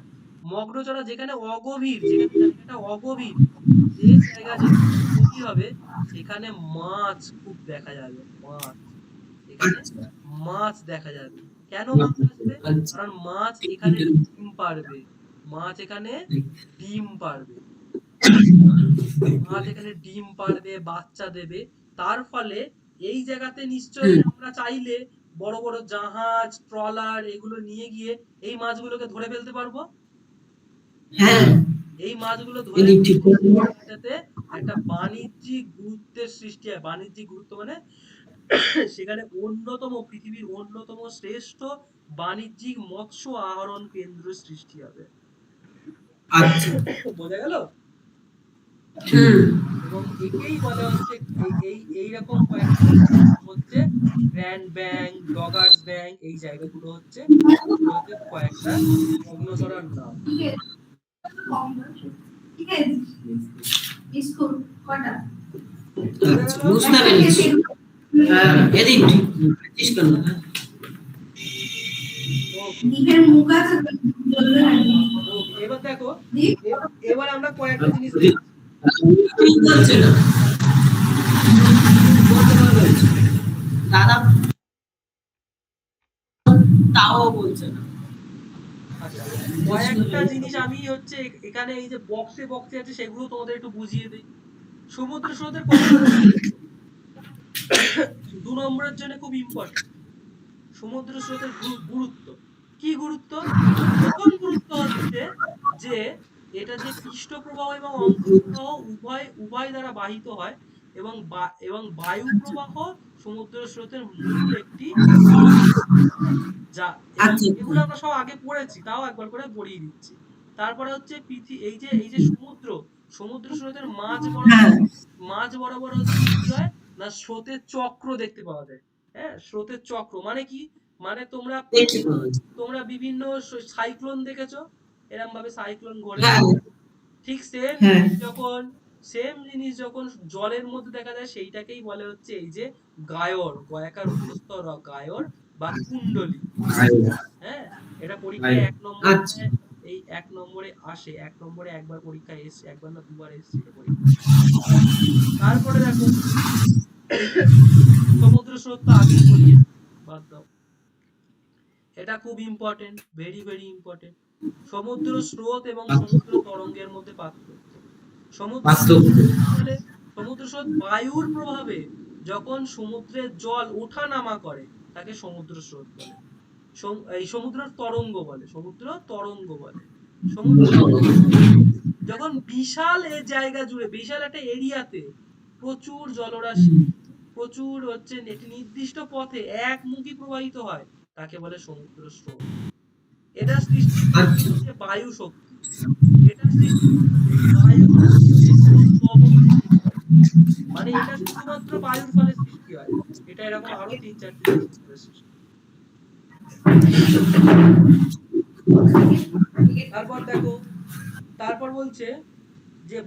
মগ্নচড়া যেখানে অগভীর, যেখানে জায়গাটা অগভীর, যে জায়গা যেখানে গভীর হবে, সেখানে মাছ খুব দেখা যাবে। এখানে মাছ দেখা যাবে। কেন মাছ আসবে? কারণ মাছ এখানে ডিম পারবে। মাছ এখানে ডিম পারবে। মাছ এখানে ডিম পারবে, বাচ্চা দেবে। তার ফলে এই জায়গাতে নিশ্চয়ই আমরা চাইলে বড় বড় জাহাজ, ট্রলার এগুলো নিয়ে গিয়ে এই মাছগুলোকে ধরে ফেলতে পারবো। হ্যাঁ, এই মাছগুলো ধরে যাতে একটা বাণিজ্যিক গুরুত্বের সৃষ্টি হয়। বাণিজ্যিক গুরুত্ব মানে সেখানে পৃথিবীর অন্যতম শ্রেষ্ঠ বাণিজ্যিক মৎস্য আহরণ কেন্দ্র সৃষ্টি হবে। আচ্ছা। বোঝা গেল? এবং একেই বলে হচ্ছে এইরকম কয়েকটা হচ্ছে গ্র্যান্ড ব্যাংক, ডগার্স ব্যাংক, এই জায়গাগুলো হচ্ছে কয়েকটা মগ্নচড়ার নাম। বুঝতে পেরেছি। এদিক এবার দেখো, এবার আমরা কয়েকটা জিনিস দাদা তাও বলছে না। আচ্ছা, কয়েকটা একটা জিনিস আমি হচ্ছে এখানে এই যে বক্সে বক্সে আছে সেগুলো তোমাদের একটু বুঝিয়ে দিই। সমুদ্র স্রোতের কত দু নম্বরের জন্য খুব ইম্পর্টেন্ট সমুদ্র স্রোতের গুরুত্ব। কি গুরুত্ব? প্রথম গুরুত্ব হচ্ছে যে এটা যে পৃষ্ঠ প্রবাহ এবং অন্তঃপ্রবাহ উভয় উভয় দ্বারা বাহিত হয় এবং এবং বায়ু প্রবাহ সমুদ্র স্রোতের মূল একটি যা এবং আচ্ছা এগুলো আমরা সব আগে পড়েছি, তাও একবার করে পড়িয়ে দিচ্ছি। তারপরে হচ্ছে এই যে সমুদ্র সমুদ্র স্রোতের হ্যাঁ মাঝ বরাবর হচ্ছে কি হয় না স্রোতের চক্র দেখতে পাওয়া যায়। হ্যাঁ, স্রোতের চক্র মানে কি? মানে তোমরা দেখি বলছি। তোমরা বিভিন্ন সাইক্লোন দেখেছো, এরম ভাবে সাইক্লোন ঘোরে। হ্যাঁ ঠিক সেম হ্যাঁ জিনিস যখন জলের মধ্যে দেখা যায় সেইটাকেই বলে হচ্ছে এই যে গায়র, গয়াকার উচ্চস্তর গায়র বা কুণ্ডলী। হ্যাঁ, এটা পরীক্ষায় এক আচ্ছা নম্বরে এই এক নম্বরে আসে, এক নম্বরে একবার পরীক্ষায় এসছে, একবার না দুবার এসছে এটা পরীক্ষা। তারপরে দেখো সমুদ্র স্রোত তো আগেই বলিয়ে বাদ দাও, এটা খুব ইম্পর্টেন্ট, ভেরি ভেরি ইম্পর্টেন্ট। সমুদ্র স্রোত এবং সমুদ্র তরঙ্গের মধ্যে পার্থক্য। সমুদ্র বলে সমুদ্র স্রোত বায়ুর প্রভাবে যখন সমুদ্রের জল ওঠানামা করে তাকে সমুদ্র স্রোত বলে। এই সমুদ্র তরঙ্গ বলে, সমুদ্র তরঙ্গ বলে। সমুদ্র যখন বিশাল এ জায়গা জুড়ে বিশাল একটা এরিয়াতে প্রচুর জলরাশি প্রচুর হচ্ছে একটি নির্দিষ্ট পথে একমুখী প্রবাহিত হয় তাকে বলে সমুদ্র স্রোত। এটা সৃষ্টি আচ্ছা হচ্ছে বায়ু শক্তি, এটা সৃষ্টি হচ্ছে বায়ু শক্তি এবং লবণাক্ত ফলে। মানে এটা শুধুমাত্র বায়ুর ফলে সৃষ্টি হয়, এটা এরকম আরো 3-4টি জিনিস ফলে সৃষ্টি। তারপর দেখো, তারপর বলছে যে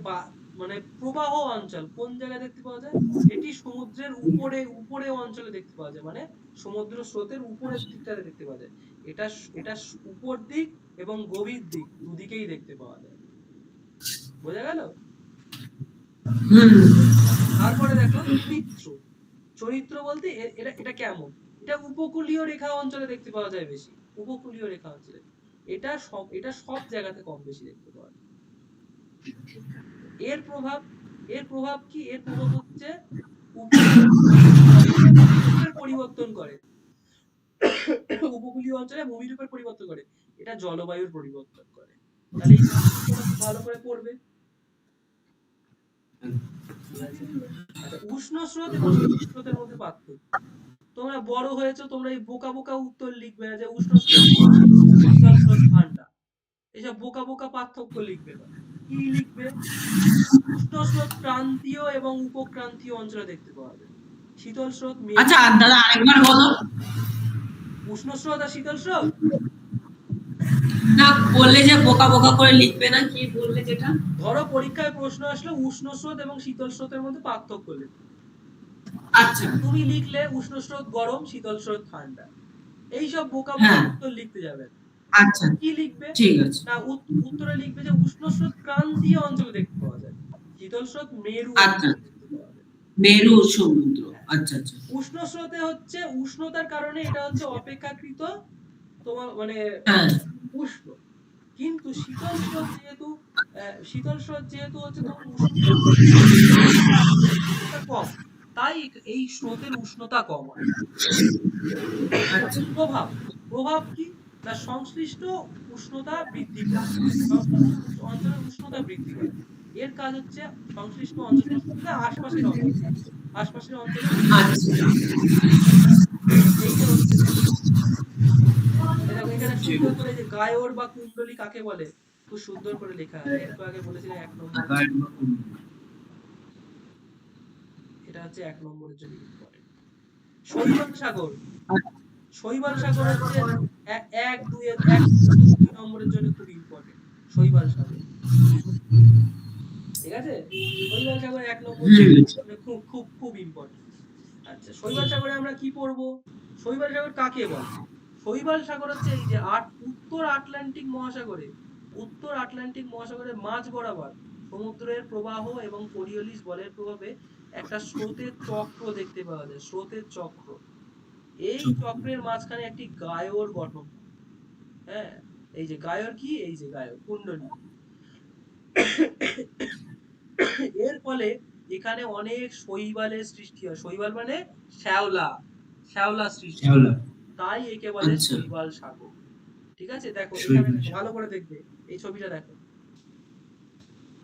মানে প্রবাহ অঞ্চল কোন জায়গায় দেখতে পাওয়া যায়? এটি সমুদ্রের উপরে উপরে অঞ্চলে দেখতে পাওয়া যায়, মানে সমুদ্র স্রোতের উপরের দিকটাতে দেখতে পাওয়া যায়। এটা এটা উপর দিক এবং গভীর দিক দুদিকেই দেখতে পাওয়া যায়। বোঝা গেল? হুম তারপরে দেখো চরিত্র। চরিত্র বলতে এটা এটা কেমন? এটা উপকূলীয় রেখা অঞ্চলে দেখতে পাওয়া যায় বেশি, উপকূলীয় রেখা অঞ্চলে। এটা সব জায়গাতে কম বেশি দেখতে পাওয়া যায়। এর প্রভাব এর প্রভাব কি? এর প্রভাব হচ্ছে ভূমিরূপের পরিবর্তন করে। উপকূলীয় অঞ্চলে ভূমিরূপের পরিবর্তন করে, এটা জলবায়ুর পরিবর্তন করে। তাহলে এই পার্থক্যটা খুব ভালো করে পড়বে। ঠিক আছে? আচ্ছা, উষ্ণ স্রোত এবং শীতল স্রোতের মধ্যে পার্থক্য। তোমরা বড় হয়েছো, তোমরা এই বোকা বোকা উত্তর লিখবে না যে উষ্ণ স্রোত শীতল স্রোত ঠান্ডা, এসব বোকা বোকা পার্থক্য লিখবে না। কি লিখবে? উষ্ণ স্রোত ক্রান্তীয় এবং উপক্রান্তীয় অঞ্চলে দেখতে পাওয়া যায়। শীতল স্রোত আচ্ছা আর দাদা আরেকবার বলো। উষ্ণ স্রোত আর শীতল স্রোত না বললে যে বোকা বোকা করে লিখবে না, কি বললে যেটা? ধরো পরীক্ষায় প্রশ্ন আসলো উষ্ণ স্রোত এবং শীতল স্রোতের মধ্যে পার্থক্য লিখবে। আচ্ছা তুমি লিখলে উষ্ণ স্রোত গরম, শীতল স্রোত ঠান্ডা, এইসব বোকা বোকা হ্যাঁ উত্তর লিখতে যাবে না। আচ্ছা কি লিখবে? ঠিক আছে না উত্তরে লিখবে যে উষ্ণ স্রোত ক্রান্তীয় অঞ্চলে দেখতে পাওয়া যায়, শীতল স্রোত মেরু আচ্ছা অঞ্চলে দেখতে পাওয়া যায়। মেরু সমুদ্র আচ্ছা আচ্ছা উষ্ণ স্রোতে হচ্ছে উষ্ণতার কারণে এটা হচ্ছে অপেক্ষাকৃত তোমার মানে হ্যাঁ উষ্ণ, কিন্তু শীতল স্রোত যেহেতু হচ্ছে তোমার উষ্ণতা কম, তাই এই স্রোতের উষ্ণতা কম হয়। আচ্ছা প্রভাব প্রভাব কি? না সংশ্লিষ্ট উষ্ণতা বৃদ্ধি করে, সংশ্লিষ্ট অঞ্চলের উষ্ণতা বৃদ্ধি করে। এর কাজ হচ্ছে সংশ্লিষ্ট অঞ্চল আশপাশের অঞ্চল আশপাশের অঞ্চলে আচ্ছা এইটা হচ্ছে দেখো এখানে সুন্দর করে যে গায়র বা কুণ্ডলী কাকে বলে খুব সুন্দর করে লেখা আছে। একটু আগে বলেছিলাম এক নম্বর, এটা হচ্ছে এক নম্বরের জন্য ইম্পর্টেন্ট। শৈবাল সাগর, শৈবাল সাগর হচ্ছে এক দুই নম্বরের জন্য খুব ইম্পর্টেন্ট। শৈবাল সাগর, ঠিক আছে? শৈবাল সাগর এক নম্বরের জন্য খুব খুব খুব ইম্পর্টেন্ট। আচ্ছা, শৈবাল সাগরে আমরা কি পড়বো? শৈবাল সাগর কাকে বলে? শৈবাল সাগর হচ্ছে এই যে উত্তর আটলান্টিক মহাসাগরের মাঝ বরাবর সমুদ্রের প্রবাহ এবং কোরিওলিস বলের প্রভাবে একটা স্রোতের চক্র দেখতে পাওয়া যায়, স্রোতের চক্র। এই চক্রের মাঝখানে একটি গায়র গঠন, হ্যাঁ, এই যে গায়র কি, এই যে গায়র কুণ্ডলী। এর ফলে এখানে অনেক শৈবালের সৃষ্টি হয়। শৈবাল মানে শ্যাওলা, শ্যাওলা সৃষ্টি হয়। শ্যাওলা। তাই একে বলে আচ্ছা। শৈবাল সাগর। ঠিক আছে, দেখো এখানে শৈবাল দেখো, সাগর। ভালো করে দেখবে এই ছবিটা দেখো।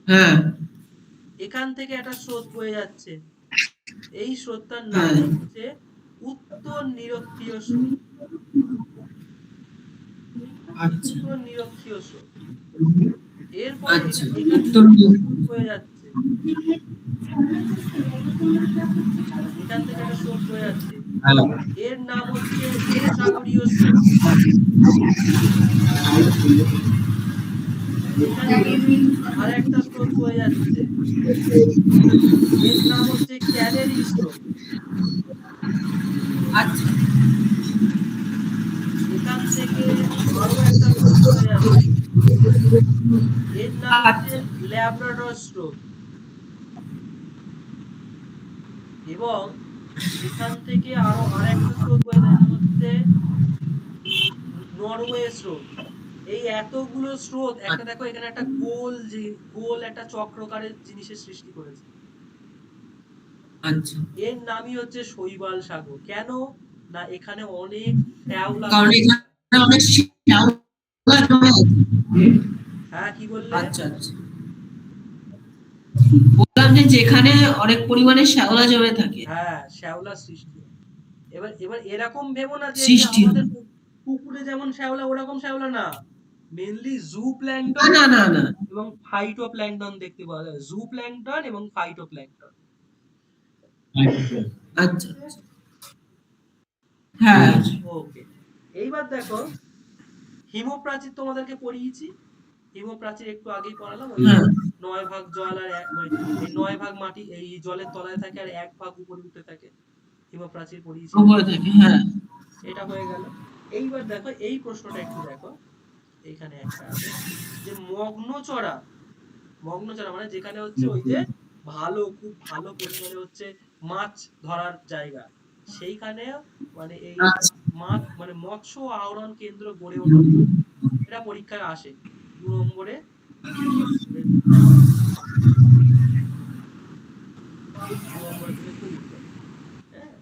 হ্যাঁ এখান থেকে একটা স্রোত বয়ে যাচ্ছে, এই স্রোতটার নাম হ্যাঁ হচ্ছে উত্তর নিরক্ষীয় স্রোত। আচ্ছা উত্তর নিরক্ষীয় স্রোত। এরপরে আচ্ছা এখান থেকে উত্তর একটা স্রোত বয়ে যাচ্ছে, এখান থেকে একটা স্রোত বয়ে যাচ্ছে, হ্যাঁ এর নাম হচ্ছে উপসাগরীয় স্রোত। এখান থেকে আর একটা স্রোত বয়ে যাচ্ছে, এর নাম হচ্ছে ক্যানেরি স্রোত। আচ্ছা এখান থেকে আরো একটা স্রোত বয়ে যাচ্ছে, এর নাম হচ্ছে আচ্ছা ল্যাব্রাডর স্রোত। এবং এখান থেকে আরো আরেকটা স্রোত বয়ে যায়, নাম হচ্ছে নরওয়ে স্রোত। এই এতগুলো স্রোত একটা দেখো এখানে একটা গোল, যে গোল একটা চক্রকারের জিনিসের সৃষ্টি করেছে। আচ্ছা এর নামই হচ্ছে শৈবাল সাগর। কেন না এখানে অনেক শ্যাওলা কারণ তৈরি হয়। এখানে অনেক শ্যাওলা জমে আছে। হ্যাঁ, কি বললে? আচ্ছা আচ্ছা বললাম যে যেখানে অনেক পরিমাণে শ্যাওলা জমে থাকে হ্যাঁ, শ্যাওলা সৃষ্টি হয়। এবার এবার এরকম ভেবো না যে এই যে সৃষ্টি আমাদের হয়। পুকুরে যেমন শ্যাওলা ওরকম শ্যাওলা না, মেনলি জু না প্ল্যাঙ্কটন না না না এবং ফাইটো প্ল্যাঙ্কটন দেখতে পাওয়া যায়। জু প্ল্যাঙ্কটন এবং ফাইটো প্ল্যাঙ্কটন। আচ্ছা হ্যাঁ ওকে, এইবার দেখো হিমপ্রাচীর তোমাদেরকে পড়িয়েছি। হিমপ্রাচীর একটু আগেই পড়ালাম, ওই যে হ্যাঁ 9 ভাগ জল আর এই 9 ভাগ মাটি এই জলের তলায় থাকে আর 1 ভাগ উপরে উঠে থাকে। হিমপ্রাচীর পড়িয়েছিলাম। উপরে থাকে হ্যাঁ এটা হয়ে গেল। এইবার দেখো এই প্রশ্নটা একটু দেখো, এইখানে একটা আছে যে মগ্নচড়া। মগ্নচড়া মানে যেখানে হচ্ছে ওই যে ভালো, খুব ভালো পরিমাণে হচ্ছে মাছ ধরার জায়গা, সেইখানে মানে এই আচ্ছা মাছ মানে মৎস্য আহরণ কেন্দ্র গড়ে ওঠে। এটা পরীক্ষায় আসে 2 নম্বরে। 2 নম্বরে তুমি একটু লিখবে। হ্যাঁ,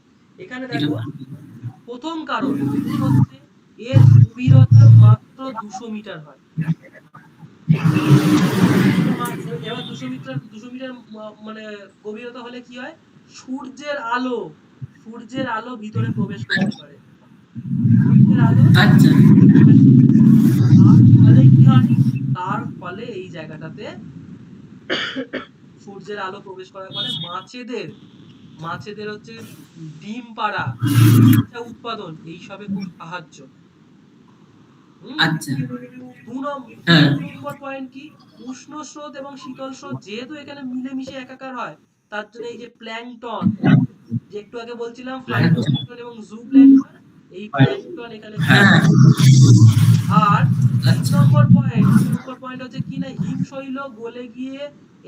এখানে এটা দেখো প্রথম কারণ হচ্ছে এর গভীরতা মাত্র 200 মিটার হয়। এবার 200 মিটার মানে গভীরতা হলে কি হয়, সূর্যের আলো, সূর্যের আলো ভিতরে প্রবেশ করতে পারে। সূর্যের আলো আচ্ছা প্রবেশ করতে পারে। তার ফলে কি হয়, তার ফলে এই জায়গাটাতে সূর্যের আলো প্রবেশ করার ফলে মাছেদের, মাছেদের হচ্ছে ডিম পাড়া, বাচ্চা উৎপাদন এইসবে খুব সাহায্য। হুম। আচ্ছা তিন হ্যাঁ নম্বর পয়েন্ট কি, উষ্ণ স্রোত এবং শীতল স্রোত যেহেতু এখানে মিলেমিশে একাকার হয়, তার জন্য এই যে প্ল্যাঙ্কটন, যে একটু আগে বলছিলাম ফাইটোপ্ল্যাঙ্কটন এবং জু প্ল্যাঙ্কটন, এই প্ল্যাঙ্কটন এখানে খুব। হ্যাঁ আর আচ্ছা 3 নম্বর পয়েন্ট হচ্ছে কি না, হিমশৈল গলে গিয়ে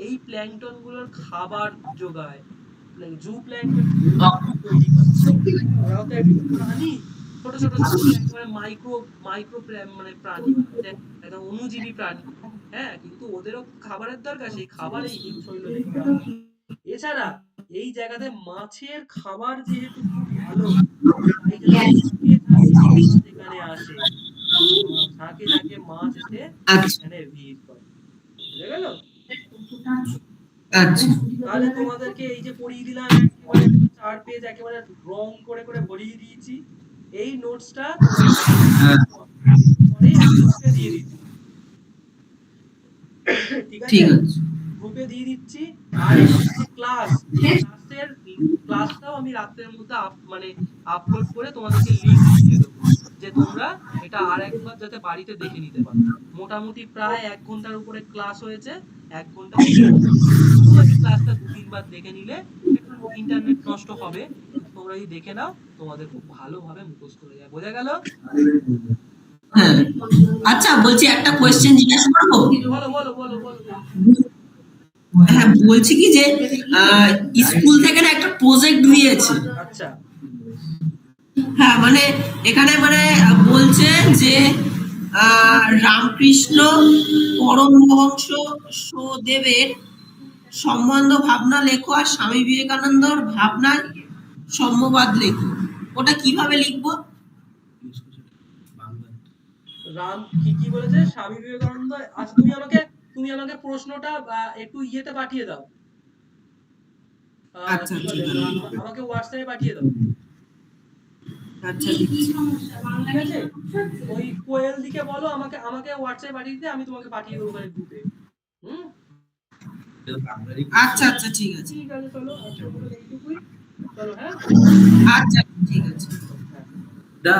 এই প্ল্যাঙ্কটন গুলোর খাবার যোগায়। জু প্ল্যাঙ্কটন তৈরি করে। হ্যাঁ, ওরাও তো একটা প্রাণী, ছোট ছোট ছোট একেবারে মাইক্রো মাইক্রো মানে প্রাণী, যে একদম অণুজীবী প্রাণী। হ্যাঁ, কিন্তু ওদেরও খাবারের দরকার, সেই খাবার এই হিমশৈল থেকে আসে। এছাড়া এই জায়গাতে মাছের খাবার যেহেতু খুব ভালো, তাই জন্য ঝাঁকে ঝাঁকে মাছ এখানে আসে। ঝাঁকে ঝাঁকে মাছ এসে আচ্ছা এখানে ভিড় করে। বুঝে গেল? আচ্ছা তাহলে তোমাদেরকে এই যে পড়িয়ে দিলাম একেবারে 4 পেজ একেবারে রং করে করে ভরিয়ে দিয়েছি। এই নোটসটা হ্যাঁ পরে গ্রুপে দিয়ে দিচ্ছি। ঠিক আছে, ঠিক আছে গ্রুপে দিয়ে দিচ্ছি। আর এই যে ক্লাস, এই ক্লাসটাও আমি রাতের মধ্যে মানে আপলোড করে তোমাদেরকে লিংক দিয়ে দেবো, যে তোমরা এটা আর একবার যাতে বাড়িতে দেখে নিতে পারো। মোটামুটি প্রায় 1 ঘন্টার উপরে ক্লাস হয়েছে। 1 ঘন্টা এই ক্লাসটা 2-3 বার দেখে নিলে একটু ইন্টারনেট নষ্ট হবে, কিন্তু তোমরা যদি দেখে নাও তোমাদের খুব ভালোভাবে মুখস্থ হয়ে যাবে। বোঝা গেল? হ্যাঁ আচ্ছা বলছি একটা কোয়েশ্চেন জিজ্ঞাসা করবো বলো বলো বলো বলো। হ্যাঁ বলছি কি যে স্কুল থেকে না একটা প্রজেক্ট দিয়েছে আচ্ছা। হ্যাঁ মানে এখানে মানে বলছে যে রামকৃষ্ণ পরমহংস দেবের সম্বন্ধ ভাবনা লেখো আর স্বামী বিবেকানন্দর ভাবনায় সম্যবাদ লেখো। ওটা কিভাবে লিখবো? রাম কি বলেছে স্বামী বিবেকানন্দ? আচ্ছা তুমি আমাকে প্রশ্নটা একটু ইয়েতে পাঠিয়ে দাও, আচ্ছা কি বলে, ঠিক আছে। আমাকে হোয়াটসঅ্যাপে পাঠিয়ে দাও। আচ্ছা দিচ্ছি। ঠিক আছে, ওই কোয়েল দিকে বলো আমাকে হোয়াটসঅ্যাপে পাঠিয়ে দিতে, আমি তোমাকে পাঠিয়ে দেবো ওখানে গ্রুপে। হুম, আচ্ছা আচ্ছা ঠিক আছে। ঠিক আছে, চলো আজকের মতো এইটুকুই। চলো, হ্যাঁ। আচ্ছা ঠিক আছে। হ্যাঁ। দা